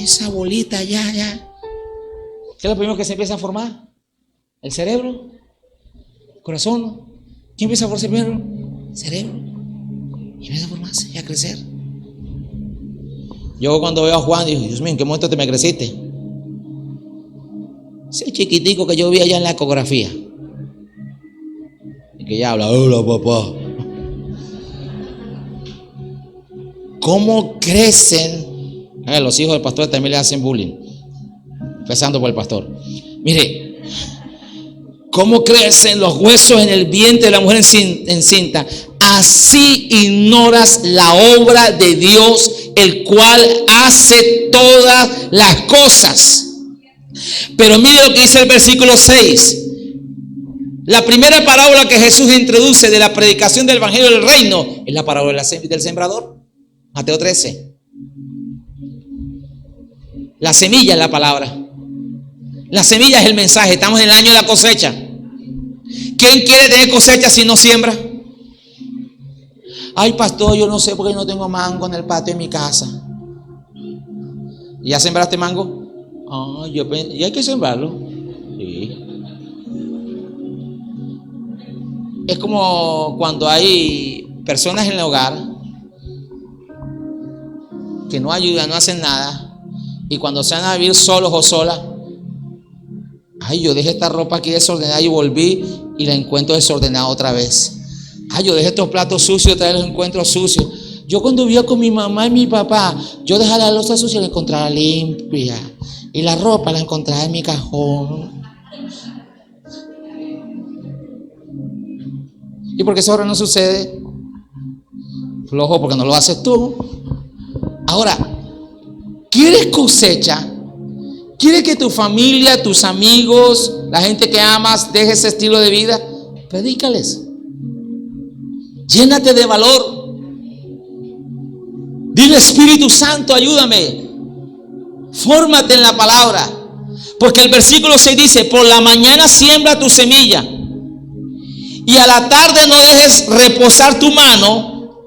Esa bolita ya. ¿Qué es lo primero que se empieza a formar? El cerebro. Corazón. ¿Quién empieza a formarse primero? Cerebro. Y empieza a formarse y a crecer. Yo cuando veo a Juan digo, Dios mío, ¿en qué momento te me creciste? Ese chiquitico que yo vi allá en la ecografía, y que ya habla, hola papá. ¿Cómo crecen? Los hijos del pastor también le hacen bullying, empezando por el pastor. Mire, ¿cómo crecen los huesos en el vientre de la mujer encinta? Así ignoras la obra de Dios, el cual hace todas las cosas. Pero mire lo que dice el versículo 6. La primera parábola que Jesús introduce de la predicación del evangelio del reino es la parábola del sembrador. Mateo 13. La semilla es la palabra. La semilla es el mensaje. Estamos en el año de la cosecha. ¿Quién quiere tener cosecha si no siembra? Ay, pastor, yo no sé por qué no tengo mango en el patio de mi casa. ¿Ya sembraste mango? Y hay que sembrarlo. Sí. Es como cuando hay personas en el hogar que no ayudan, no hacen nada, y cuando se van a vivir solos o solas, ay, yo dejé esta ropa aquí desordenada y volví y la encuentro desordenada otra vez. Ay, yo dejé estos platos sucios, otra vez los encuentro sucios. Yo cuando vivía con mi mamá y mi papá, yo dejaba la loza sucia y la encontraba limpia, y la ropa la encontraba en mi cajón. ¿Y por qué eso ahora no sucede? Flojo, porque no lo haces tú. Ahora, ¿quieres cosecha? ¿Quieres que tu familia, tus amigos, la gente que amas deje ese estilo de vida? Predícales. Llénate de valor. Dile, Espíritu Santo, ayúdame. Fórmate en la palabra. Porque el versículo 6 dice: por la mañana siembra tu semilla, y a la tarde no dejes reposar tu mano,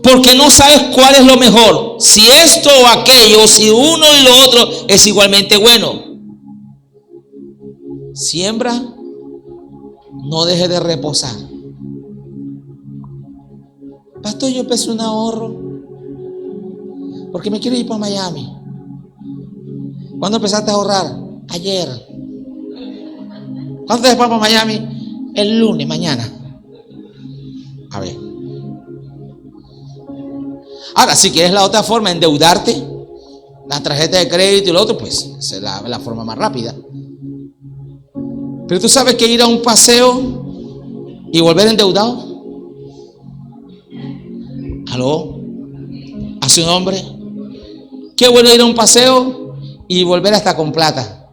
porque no sabes cuál es lo mejor, si esto o aquello, si uno y lo otro es igualmente bueno. Siembra, no dejes de reposar. Pastor, yo empecé un ahorro porque me quiero ir para Miami. ¿Cuándo empezaste a ahorrar? Ayer. ¿Cuándo te vas para Miami? El lunes, mañana. A ver. Ahora, si quieres la otra forma, endeudarte, la tarjeta de crédito y lo otro, pues esa es la forma más rápida. Pero tú sabes que ir a un paseo y volver endeudado. ¿Aló? ¿Hace un hombre? Qué bueno ir a un paseo y volver hasta con plata.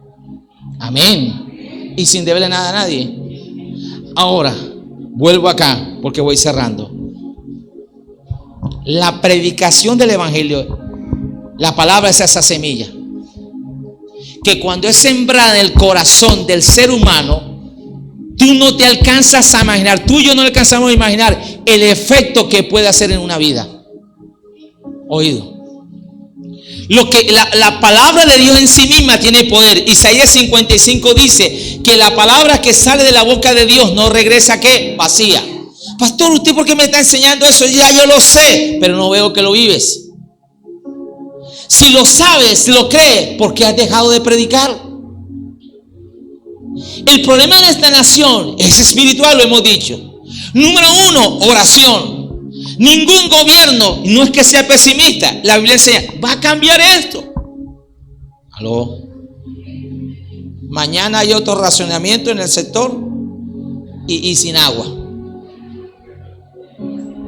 Amén. Y sin deberle nada a nadie. Ahora, vuelvo acá porque voy cerrando. La predicación del evangelio, la palabra es esa semilla que cuando es sembrada en el corazón del ser humano, tú no te alcanzas a imaginar, tú y yo no alcanzamos a imaginar el efecto que puede hacer en una vida. Oído. Lo que la palabra de Dios en sí misma tiene poder. Isaías 55 dice que la palabra que sale de la boca de Dios no regresa, ¿qué? Vacía. Pastor, ¿usted por qué me está enseñando eso? Ya yo lo sé, pero no veo que lo vives. Si lo sabes, lo crees, ¿por qué has dejado de predicar? El problema de esta nación es espiritual, lo hemos dicho. Número 1, oración. Ningún gobierno, no es que sea pesimista, la Biblia enseña, va a cambiar esto. ¿Aló? Mañana hay otro racionamiento en el sector y sin agua.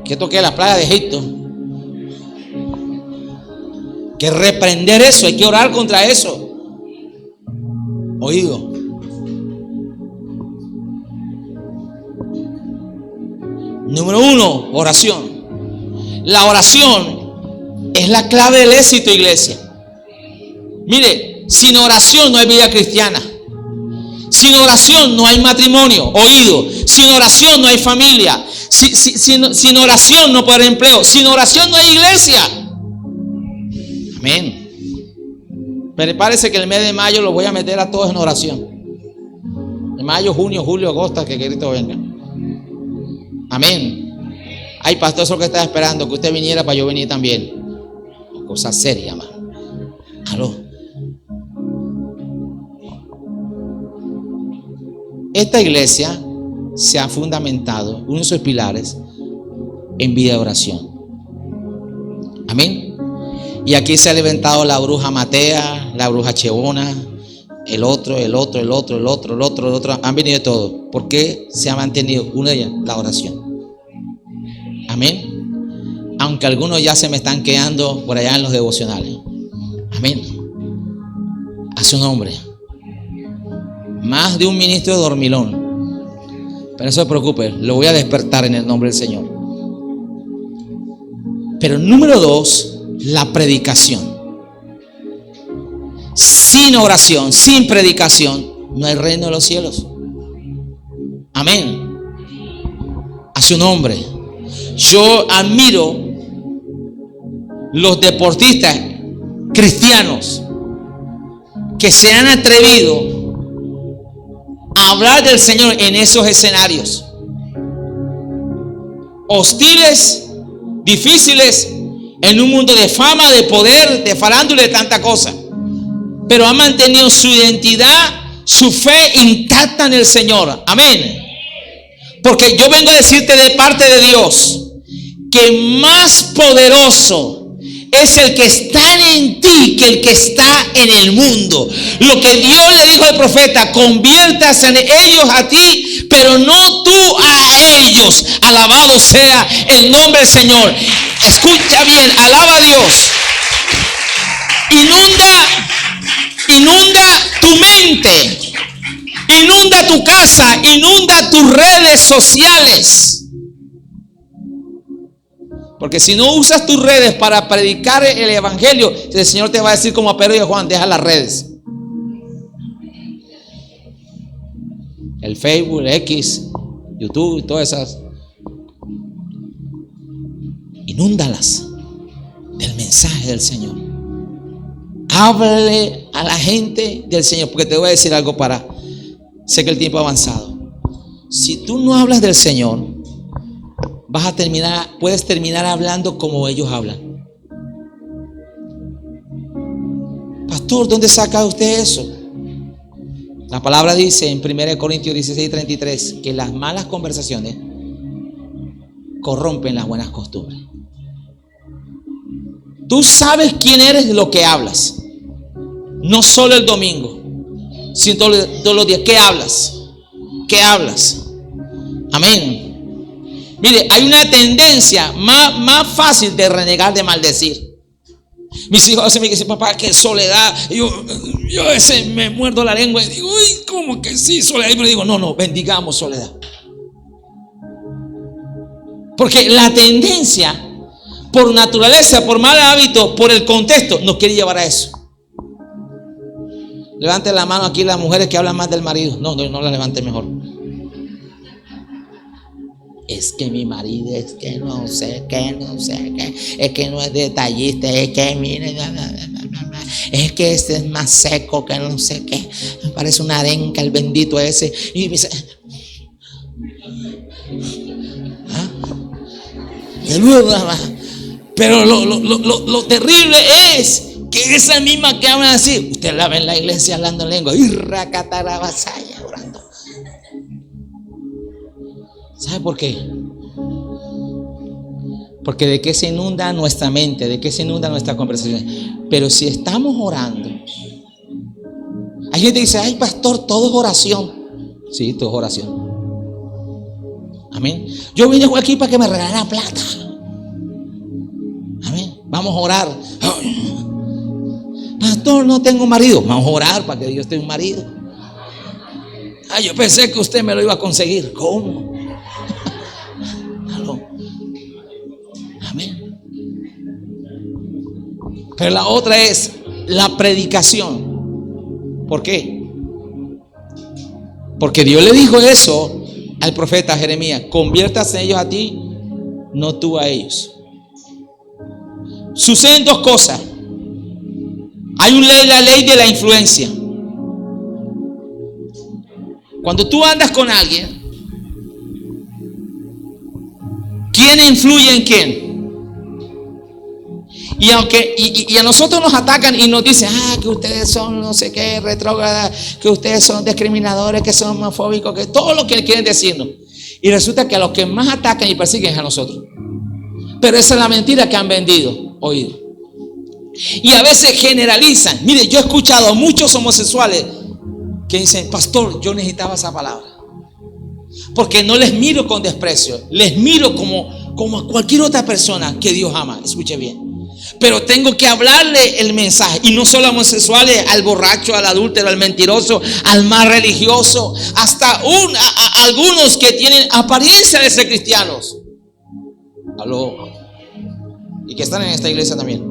Que toque las playas de Egipto. Que reprender eso, hay que orar contra eso. Oído. Número 1, oración. La oración es la clave del éxito, iglesia. Mire, sin oración no hay vida cristiana. Sin oración no hay matrimonio. Oído. Sin oración no hay familia. Sin oración no puede haber empleo. Sin oración no hay iglesia. Amén. Prepárese que el mes de mayo los voy a meter a todos en oración. En mayo, junio, julio, agosto, que Cristo venga. Amén. Ay, pastor, eso que estaba esperando, que usted viniera para yo venir también. Cosa seria, man. Aló. Esta iglesia se ha fundamentado, uno de sus pilares, en vida de oración. Amén. Y aquí se ha levantado la bruja Matea, la bruja Chebona, el otro. Han venido todos. ¿Por qué se ha mantenido una de ellas? La oración. Amén. Aunque algunos ya se me están quedando por allá en los devocionales. Amén. A su nombre. Más de un ministro dormilón. Pero no se preocupe, lo voy a despertar en el nombre del Señor. Pero número 2, la predicación. Sin oración, sin predicación, no hay reino de los cielos. Amén. A su nombre. Yo admiro los deportistas cristianos que se han atrevido a hablar del Señor en esos escenarios hostiles, difíciles, en un mundo de fama, de poder, de farándula, de tanta cosa, pero han mantenido su identidad, su fe intacta en el Señor. Amén. Porque yo vengo a decirte de parte de Dios que más poderoso es el que está en ti que el que está en el mundo. Lo que Dios le dijo al profeta: conviértase en ellos a ti, pero no tú a ellos. Alabado sea el nombre del Señor. Escucha bien, alaba a Dios. Inunda tu mente, inunda tu casa, inunda tus redes sociales. Porque si no usas tus redes para predicar el evangelio, el Señor te va a decir como a Pedro y a Juan: deja las redes. El Facebook, el X, YouTube y todas esas. Inúndalas del mensaje del Señor. Háblale a la gente del Señor. Porque te voy a decir algo sé que el tiempo ha avanzado. Si tú no hablas del Señor, puedes terminar hablando como ellos hablan. Pastor, ¿dónde saca usted eso? La palabra dice en 1 Corintios 16:33 que las malas conversaciones corrompen las buenas costumbres. Tú sabes quién eres de lo que hablas. No solo el domingo, sino todos los días. ¿Qué hablas? ¿Qué hablas? Amén. Mire, hay una tendencia más fácil de renegar, de maldecir. Mis hijos a veces me dicen: papá, qué soledad. Y yo a veces me muerdo la lengua y digo: uy, ¿cómo que sí, soledad? Y me digo: no, bendigamos soledad. Porque la tendencia, por naturaleza, por mal hábito, por el contexto, nos quiere llevar a eso. Levanten la mano aquí las mujeres que hablan más del marido. No la levanten mejor. Es que mi marido, es que no sé qué, es que no es detallista, es que mire, es que este es más seco que no sé qué, me parece una arenca el bendito ese. Y me dice: pero lo terrible es que esa misma que hablan así, usted la ve en la iglesia hablando en lengua, y racatarabasaya, orando. ¿Sabe por qué? Porque de qué se inunda nuestra mente, de qué se inunda nuestra conversación. Pero si estamos orando, hay gente que dice: ay, pastor, todo es oración. Sí, todo es oración. Amén. Yo vine aquí para que me regalaran plata. Amén. Vamos a orar. Pastor, no tengo marido. Vamos a orar para que Dios tenga un marido. Yo pensé que usted me lo iba a conseguir. ¿Cómo? Amén. Pero la otra es la predicación. ¿Por qué? Porque Dios le dijo eso al profeta Jeremías: conviértase ellos a ti, no tú a ellos. Suceden dos cosas. Hay la ley de la influencia. Cuando tú andas con alguien, ¿quién influye en quién? Y a nosotros nos atacan y nos dicen: que ustedes son no sé qué, retrógradas, que ustedes son discriminadores, que son homofóbicos, que todo lo que quieren decirnos. Y resulta que a los que más atacan y persiguen es a nosotros. Pero esa es la mentira que han oído. Y a veces generalizan. Mire, yo he escuchado a muchos homosexuales que dicen: pastor, yo necesitaba esa palabra. Porque no les miro con desprecio, les miro como a cualquier otra persona que Dios ama. Escuche bien. Pero tengo que hablarle el mensaje. Y no solo a homosexuales, al borracho, al adúltero, al mentiroso, al más religioso, hasta algunos que tienen apariencia de ser cristianos. Aló. Y que están en esta iglesia también.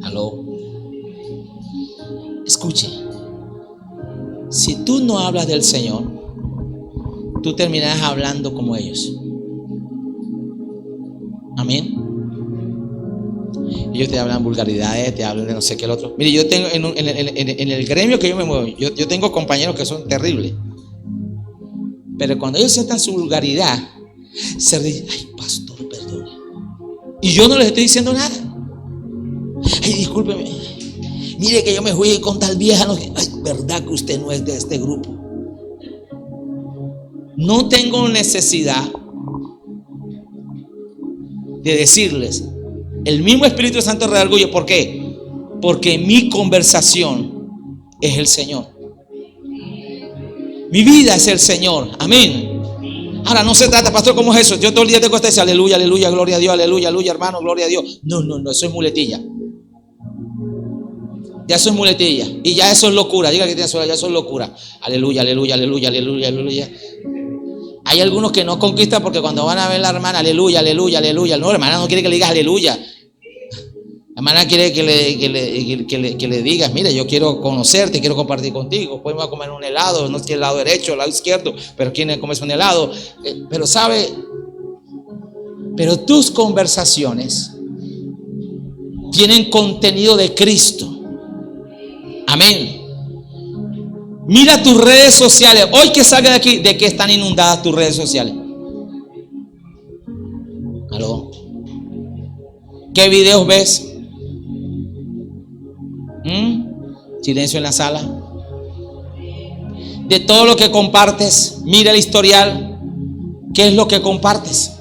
Aló. Escuche. Si tú no hablas del Señor, tú terminarás hablando como ellos. Amén. Ellos te hablan vulgaridades, te hablan de no sé qué el otro. Mire, yo tengo en el gremio que yo me muevo, yo tengo compañeros que son terribles. Pero cuando ellos sientan su vulgaridad, se ríen. Ay, pastor, perdone. Y yo no les estoy diciendo nada. Ay, discúlpeme. Mire que yo me fui con tal vieja. No, ay, verdad que usted no es de este grupo. No tengo necesidad de decirles. El mismo Espíritu Santo redarguye. ¿Por qué? Porque mi conversación es el Señor. Mi vida es el Señor. Amén. Ahora no se trata, pastor, ¿cómo es eso? Yo todo el día tengo que decir aleluya, aleluya, gloria a Dios, aleluya, aleluya, hermano, gloria a Dios. No, eso es muletilla. Ya eso es muletilla. Y ya eso es locura. Diga que tiene suela, ya eso es locura. Aleluya, aleluya, aleluya, aleluya, aleluya. Hay algunos que no conquistan porque cuando van a ver a la hermana, aleluya, aleluya, aleluya. No, la hermana no quiere que le digas aleluya. La hermana quiere que le digas, mire, yo quiero conocerte, quiero compartir contigo. Podemos comer un helado, no sé si el lado derecho o el lado izquierdo, pero quiere comerse un helado. Pero sabe, pero tus conversaciones tienen contenido de Cristo. Amén. Mira tus redes sociales. Hoy que salga de aquí, ¿de qué están inundadas tus redes sociales? ¿Aló? ¿Qué videos ves? Silencio en la sala. De todo lo que compartes, mira el historial. ¿Qué es lo que compartes?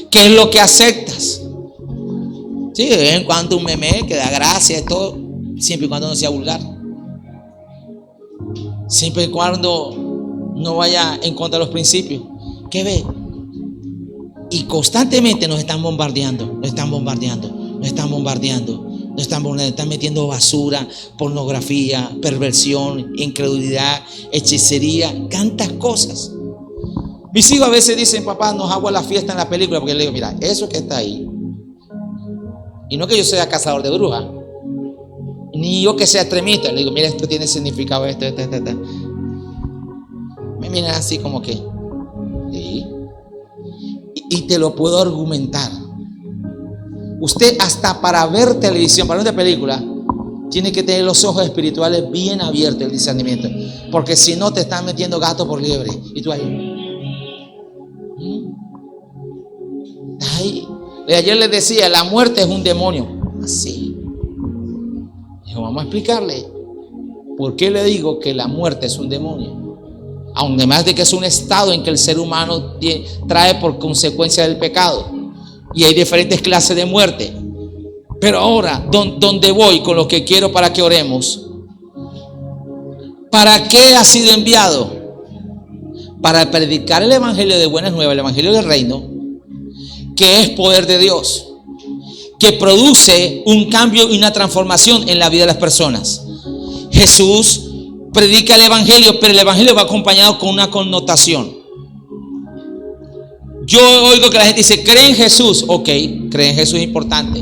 ¿Qué es lo que aceptas? Sí, de vez en cuando un meme que da gracia y todo, siempre y cuando no sea vulgar. Siempre y cuando no vaya en contra de los principios. ¿Qué ve? Y constantemente nos están bombardeando, están metiendo basura, pornografía, perversión, incredulidad, hechicería, tantas cosas. Mis hijos a veces dicen, papá, nos hago la fiesta en la película, porque le digo, mira, eso que está ahí, y no que yo sea cazador de brujas, ni yo que sea extremista, le digo, mira, esto tiene significado, esto. Me miran así como que, ¿sí? Y te lo puedo argumentar. Usted hasta para ver televisión, para ver una película, tiene que tener los ojos espirituales bien abiertos, el discernimiento, porque si no te están metiendo gato por liebre. Y tú ahí. Ayer les decía, la muerte es un demonio. Así. Dijo, vamos a explicarle por qué le digo que la muerte es un demonio. Además de que es un estado en que el ser humano trae por consecuencia del pecado. Y hay diferentes clases de muerte. Pero ahora, ¿dónde voy con lo que quiero para que oremos? ¿Para qué ha sido enviado? Para predicar el evangelio de buenas nuevas, el evangelio del reino, que es poder de Dios, que produce un cambio y una transformación en la vida de las personas. Jesús predica el evangelio, pero el evangelio va acompañado con una connotación. Yo oigo que la gente dice, cree en Jesús. Ok, cree en Jesús es importante.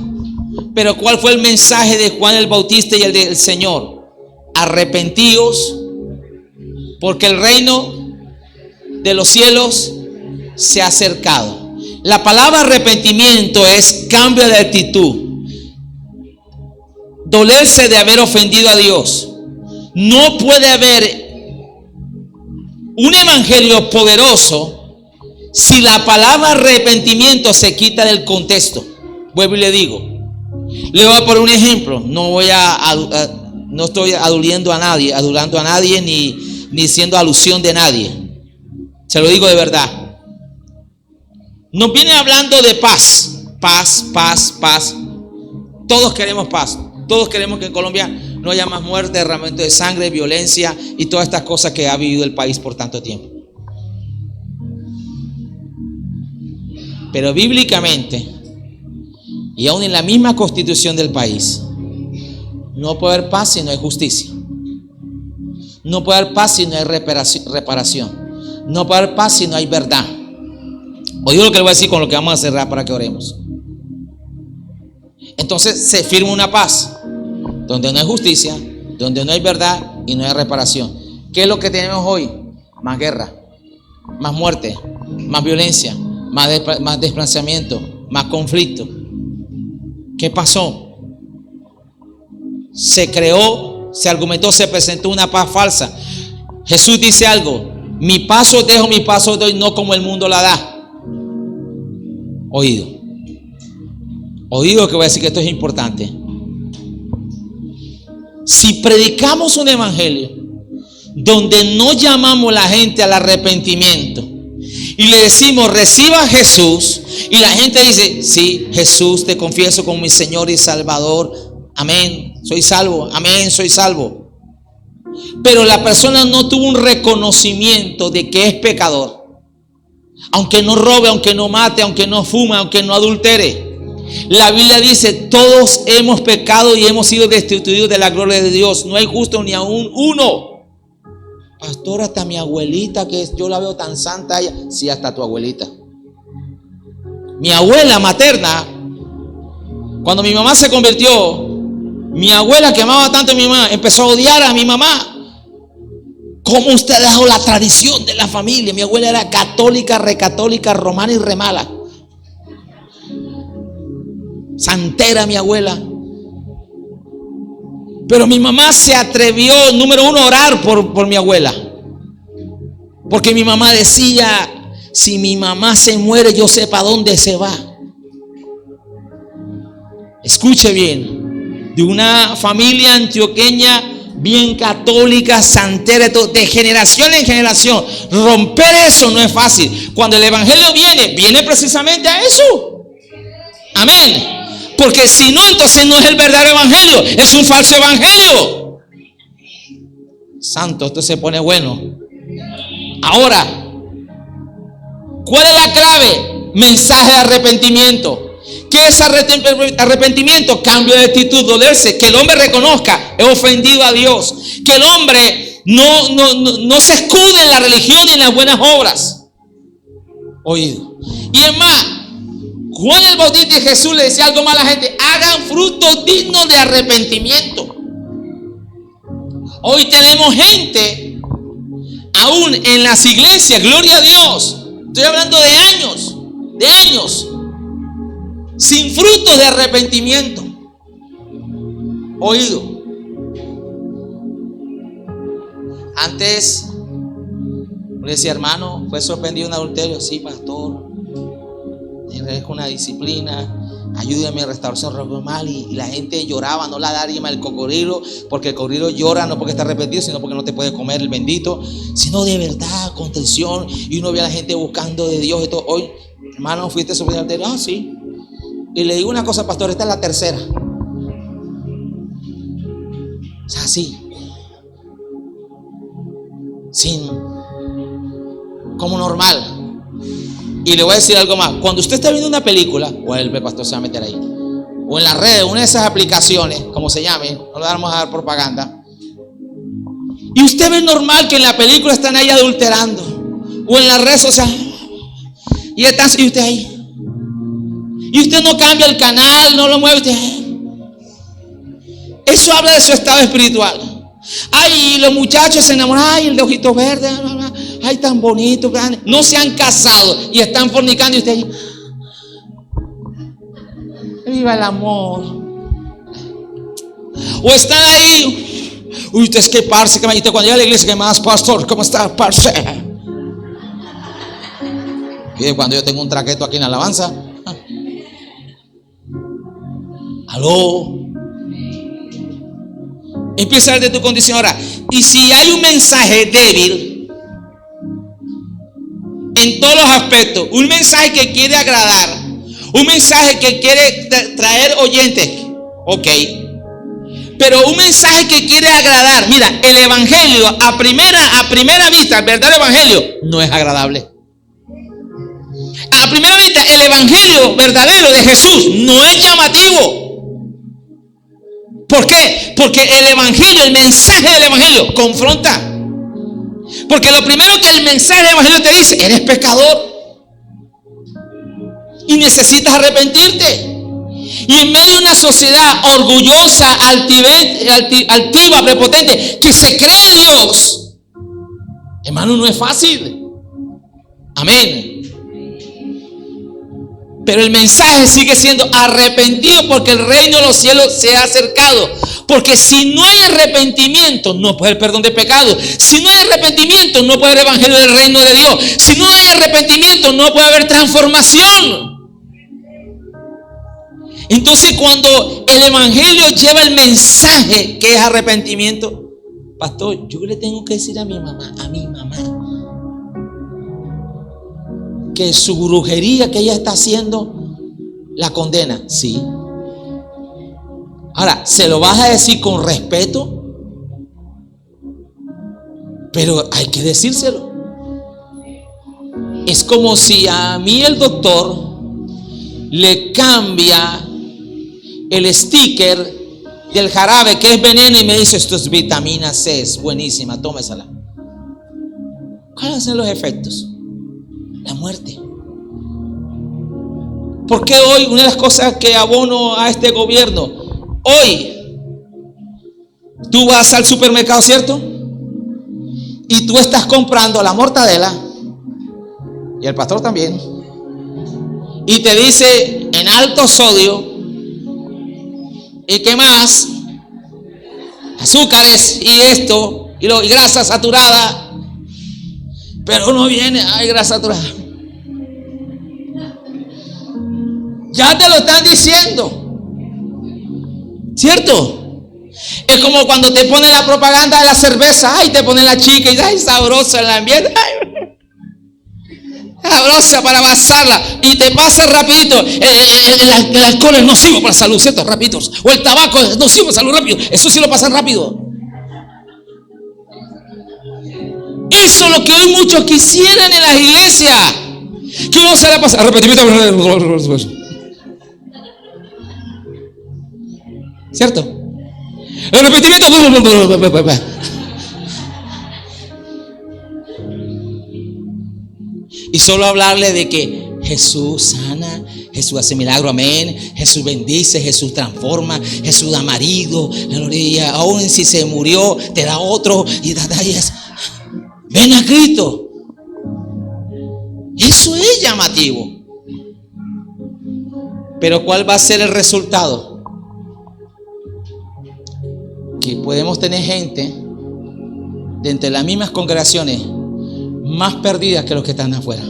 Pero ¿cuál fue el mensaje de Juan el Bautista y el del Señor? Arrepentíos, porque el reino de los cielos se ha acercado. La palabra arrepentimiento es cambio de actitud. Dolerse de haber ofendido a Dios. No puede haber un evangelio poderoso si la palabra arrepentimiento se quita del contexto. Vuelvo y le digo. Le voy a poner un ejemplo. No estoy adulando a nadie ni siendo alusión de nadie. Se lo digo de verdad. Nos viene hablando de paz. Paz. Todos queremos paz. Todos queremos que en Colombia no haya más muerte, derramamiento de sangre, violencia y todas estas cosas que ha vivido el país por tanto tiempo. Pero bíblicamente y aún en la misma constitución del país, no puede haber paz si no hay justicia. No puede haber paz si no hay reparación. No puede haber paz si no hay verdad. Oigo lo que le voy a decir con lo que vamos a cerrar para que oremos. Entonces se firma una paz donde no hay justicia, donde no hay verdad y no hay reparación. ¿Qué es lo que tenemos hoy? Más guerra, más muerte, más violencia, más desplazamiento, más conflicto. ¿Qué pasó? Se creó, se argumentó, se presentó una paz falsa. Jesús dice algo: mi paz os dejo, mi paz os doy, no como el mundo la da. Oído que voy a decir que esto es importante. Si predicamos un evangelio donde no llamamos a la gente al arrepentimiento y le decimos reciba a Jesús, y la gente dice sí, Jesús, te confieso como mi Señor y Salvador, amén, soy salvo, amén, soy salvo, pero la persona no tuvo un reconocimiento de que es pecador, aunque no robe, aunque no mate, aunque no fume, aunque no adultere. La Biblia dice: todos hemos pecado y hemos sido destituidos de la gloria de Dios. No hay justo ni aún uno. Pastor, hasta mi abuelita, que yo la veo tan santa, ella. Sí, hasta tu abuelita. Mi abuela materna, cuando mi mamá se convirtió, mi abuela, que amaba tanto a mi mamá, empezó a odiar a mi mamá. ¿Cómo usted dejó la tradición de la familia? Mi abuela era católica, recatólica, romana y remala. Santera mi abuela. Pero mi mamá se atrevió, número uno, a orar por mi abuela. Porque mi mamá decía: si mi mamá se muere, yo sé para dónde se va. Escuche bien. De una familia antioqueña bien católica, santera, de generación en generación. Romper eso no es fácil. Cuando el evangelio viene precisamente a eso. Amén. Porque si no, entonces no es el verdadero evangelio, es un falso evangelio. Santo, esto se pone bueno. Ahora, ¿cuál es la clave? Mensaje de arrepentimiento. ¿Qué es arrepentimiento? Cambio de actitud, dolerse. Que el hombre reconozca: he ofendido a Dios. Que el hombre no se escude en la religión y en las buenas obras. Oído. Y es más, Juan el Bautista y Jesús le decía algo más a la gente: hagan frutos dignos de arrepentimiento. Hoy tenemos gente, aún en las iglesias, gloria a Dios, estoy hablando de años, sin frutos de arrepentimiento. Oído. Antes le decía: hermano, fue sorprendido en adulterio. Sí, pastor, es una disciplina, ayúdame a restauración normal. Y la gente lloraba, no la daría el cocodrilo, porque el cocodrilo llora no porque está arrepentido, sino porque no te puede comer el bendito, sino de verdad, contrición. Y uno ve a la gente buscando de Dios y todo. Hoy, hermano, fuiste sorprendido en adulterio. Ah, sí. Y le digo una cosa, pastor, esta es la tercera. O sea, así, sin, como normal. Y le voy a decir algo más: cuando usted está viendo una película, o el pastor se va a meter ahí, o en las redes, una de esas aplicaciones, como se llame, no le vamos a dar propaganda, y usted ve normal que en la película están ahí adulterando, o en las redes sociales, y usted ahí, y usted no cambia el canal, no lo mueve usted. Eso habla de su estado espiritual. Ay, los muchachos se enamoran, ay, el de ojitos verdes, ay, tan bonito, no se han casado y están fornicando, y usted ahí, viva el amor. O están ahí, uy, usted es que parce, que cuando llega a la iglesia, que más, pastor, ¿cómo está, parce? Y cuando yo tengo un traqueto aquí en la alabanza, aló. Empieza a ver de tu condición ahora. Y si hay un mensaje débil en todos los aspectos, un mensaje que quiere agradar, un mensaje que quiere traer oyentes, ok, pero un mensaje que quiere agradar. Mira, el evangelio a primera vista, el verdadero evangelio no es agradable. A primera vista, el evangelio verdadero de Jesús no es llamativo. ¿Por qué? Porque el evangelio, el mensaje del evangelio confronta. Porque lo primero que el mensaje del evangelio te dice: eres pecador y necesitas arrepentirte. Y en medio de una sociedad orgullosa, altiva, prepotente, que se cree Dios, hermano, no es fácil. Amén. Pero el mensaje sigue siendo arrepentido, porque el reino de los cielos se ha acercado. Porque si no hay arrepentimiento, no puede haber perdón de pecados. Si no hay arrepentimiento, no puede haber evangelio del reino de Dios. Si no hay arrepentimiento, no puede haber transformación. Entonces, cuando el evangelio lleva el mensaje que es arrepentimiento, pastor, yo le tengo que decir a mi mamá, que su brujería que ella está haciendo la condena. Sí. Ahora, ¿se lo vas a decir con respeto? Pero hay que decírselo. Es como si a mí el doctor le cambia el sticker del jarabe que es veneno y me dice: esto es vitamina C, es buenísima, tómesela. ¿Cuáles son los efectos? La muerte. Porque hoy, una de las cosas que abono a este gobierno, hoy tú vas al supermercado, ¿cierto? Y tú estás comprando la mortadela, y el pastor también, y te dice en alto sodio, ¿y qué más? Azúcares y esto, y grasa saturada. Pero uno viene: ay, grasa saturada. Ya te lo están diciendo, ¿cierto? Es como cuando te ponen la propaganda de la cerveza. Ay, te ponen la chica y ay, sabrosa el ambiente. Ay, sabrosa para basarla. Y te pasa rapidito. El alcohol es nocivo para la salud, ¿cierto? Rapiditos. O el tabaco es nocivo para la salud, rápido. Eso sí lo pasan rápido. Eso es lo que hoy muchos quisieran en las iglesias. Que uno se la pasa. Arrepentimiento. ¿Cierto? Arrepentimiento. Y solo hablarle de que Jesús sana, Jesús hace milagro, amén. Jesús bendice, Jesús transforma, Jesús da marido, aleluya. Aún si se murió, te da otro. Y ven a Cristo. Eso es llamativo. Pero ¿cuál va a ser el resultado? Que podemos tener gente de entre las mismas congregaciones más perdidas que los que están afuera.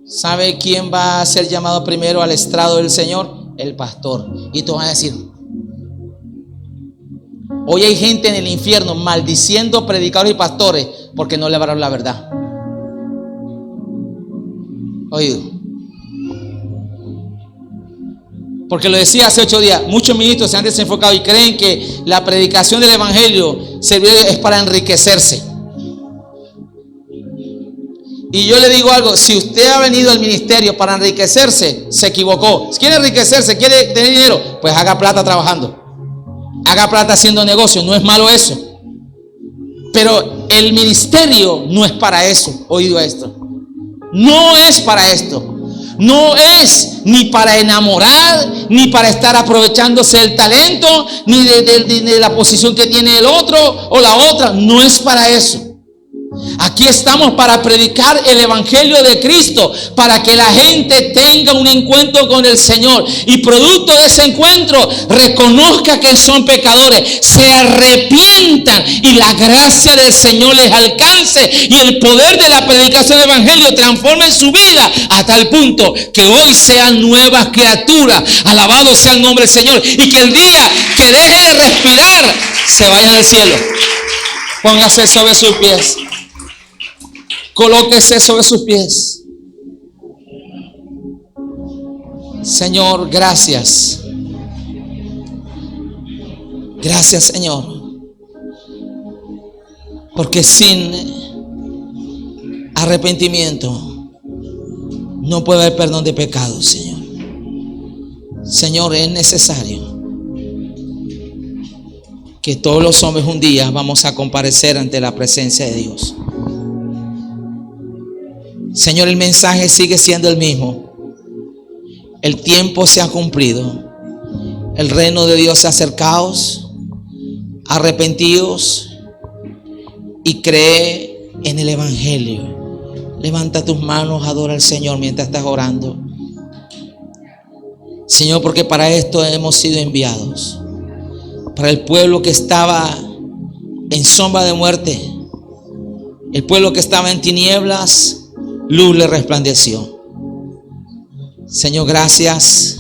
¿Sabe quién va a ser llamado primero al estrado del Señor? El pastor. Y tú vas a decir: hoy hay gente en el infierno maldiciendo predicadores y pastores porque no le hablaron la verdad. Oído. Porque lo decía hace 8 días, muchos ministros se han desenfocado y creen que la predicación del evangelio es para enriquecerse. Y yo le digo algo: si usted ha venido al ministerio para enriquecerse, se equivocó. Si quiere enriquecerse, quiere tener dinero, pues haga plata trabajando, haga plata haciendo negocio. No es malo eso, pero el ministerio no es para eso. Oído esto, no es para esto. No es ni para enamorar, ni para estar aprovechándose del talento, ni de la posición que tiene el otro o la otra. No es para eso. Aquí estamos para predicar el evangelio de Cristo, para que la gente tenga un encuentro con el Señor y producto de ese encuentro reconozca que son pecadores, se arrepientan y la gracia del Señor les alcance y el poder de la predicación del evangelio transforme su vida a tal punto que hoy sean nuevas criaturas. Alabado sea el nombre del Señor, y que el día que deje de respirar se vayan al cielo. Póngase sobre sus pies. Colóquese sobre sus pies. Señor, gracias. Gracias, Señor. Porque sin arrepentimiento, no puede haber perdón de pecados, Señor. Señor, es necesario que todos los hombres un día vamos a comparecer ante la presencia de Dios. Señor, el mensaje sigue siendo el mismo. El tiempo se ha cumplido. El reino de Dios se ha acercado. Arrepentidos y cree en el evangelio. Levanta tus manos, adora al Señor mientras estás orando. Señor, porque para esto hemos sido enviados. Para el pueblo que estaba en sombra de muerte, el pueblo que estaba en tinieblas, luz le resplandeció. Señor, gracias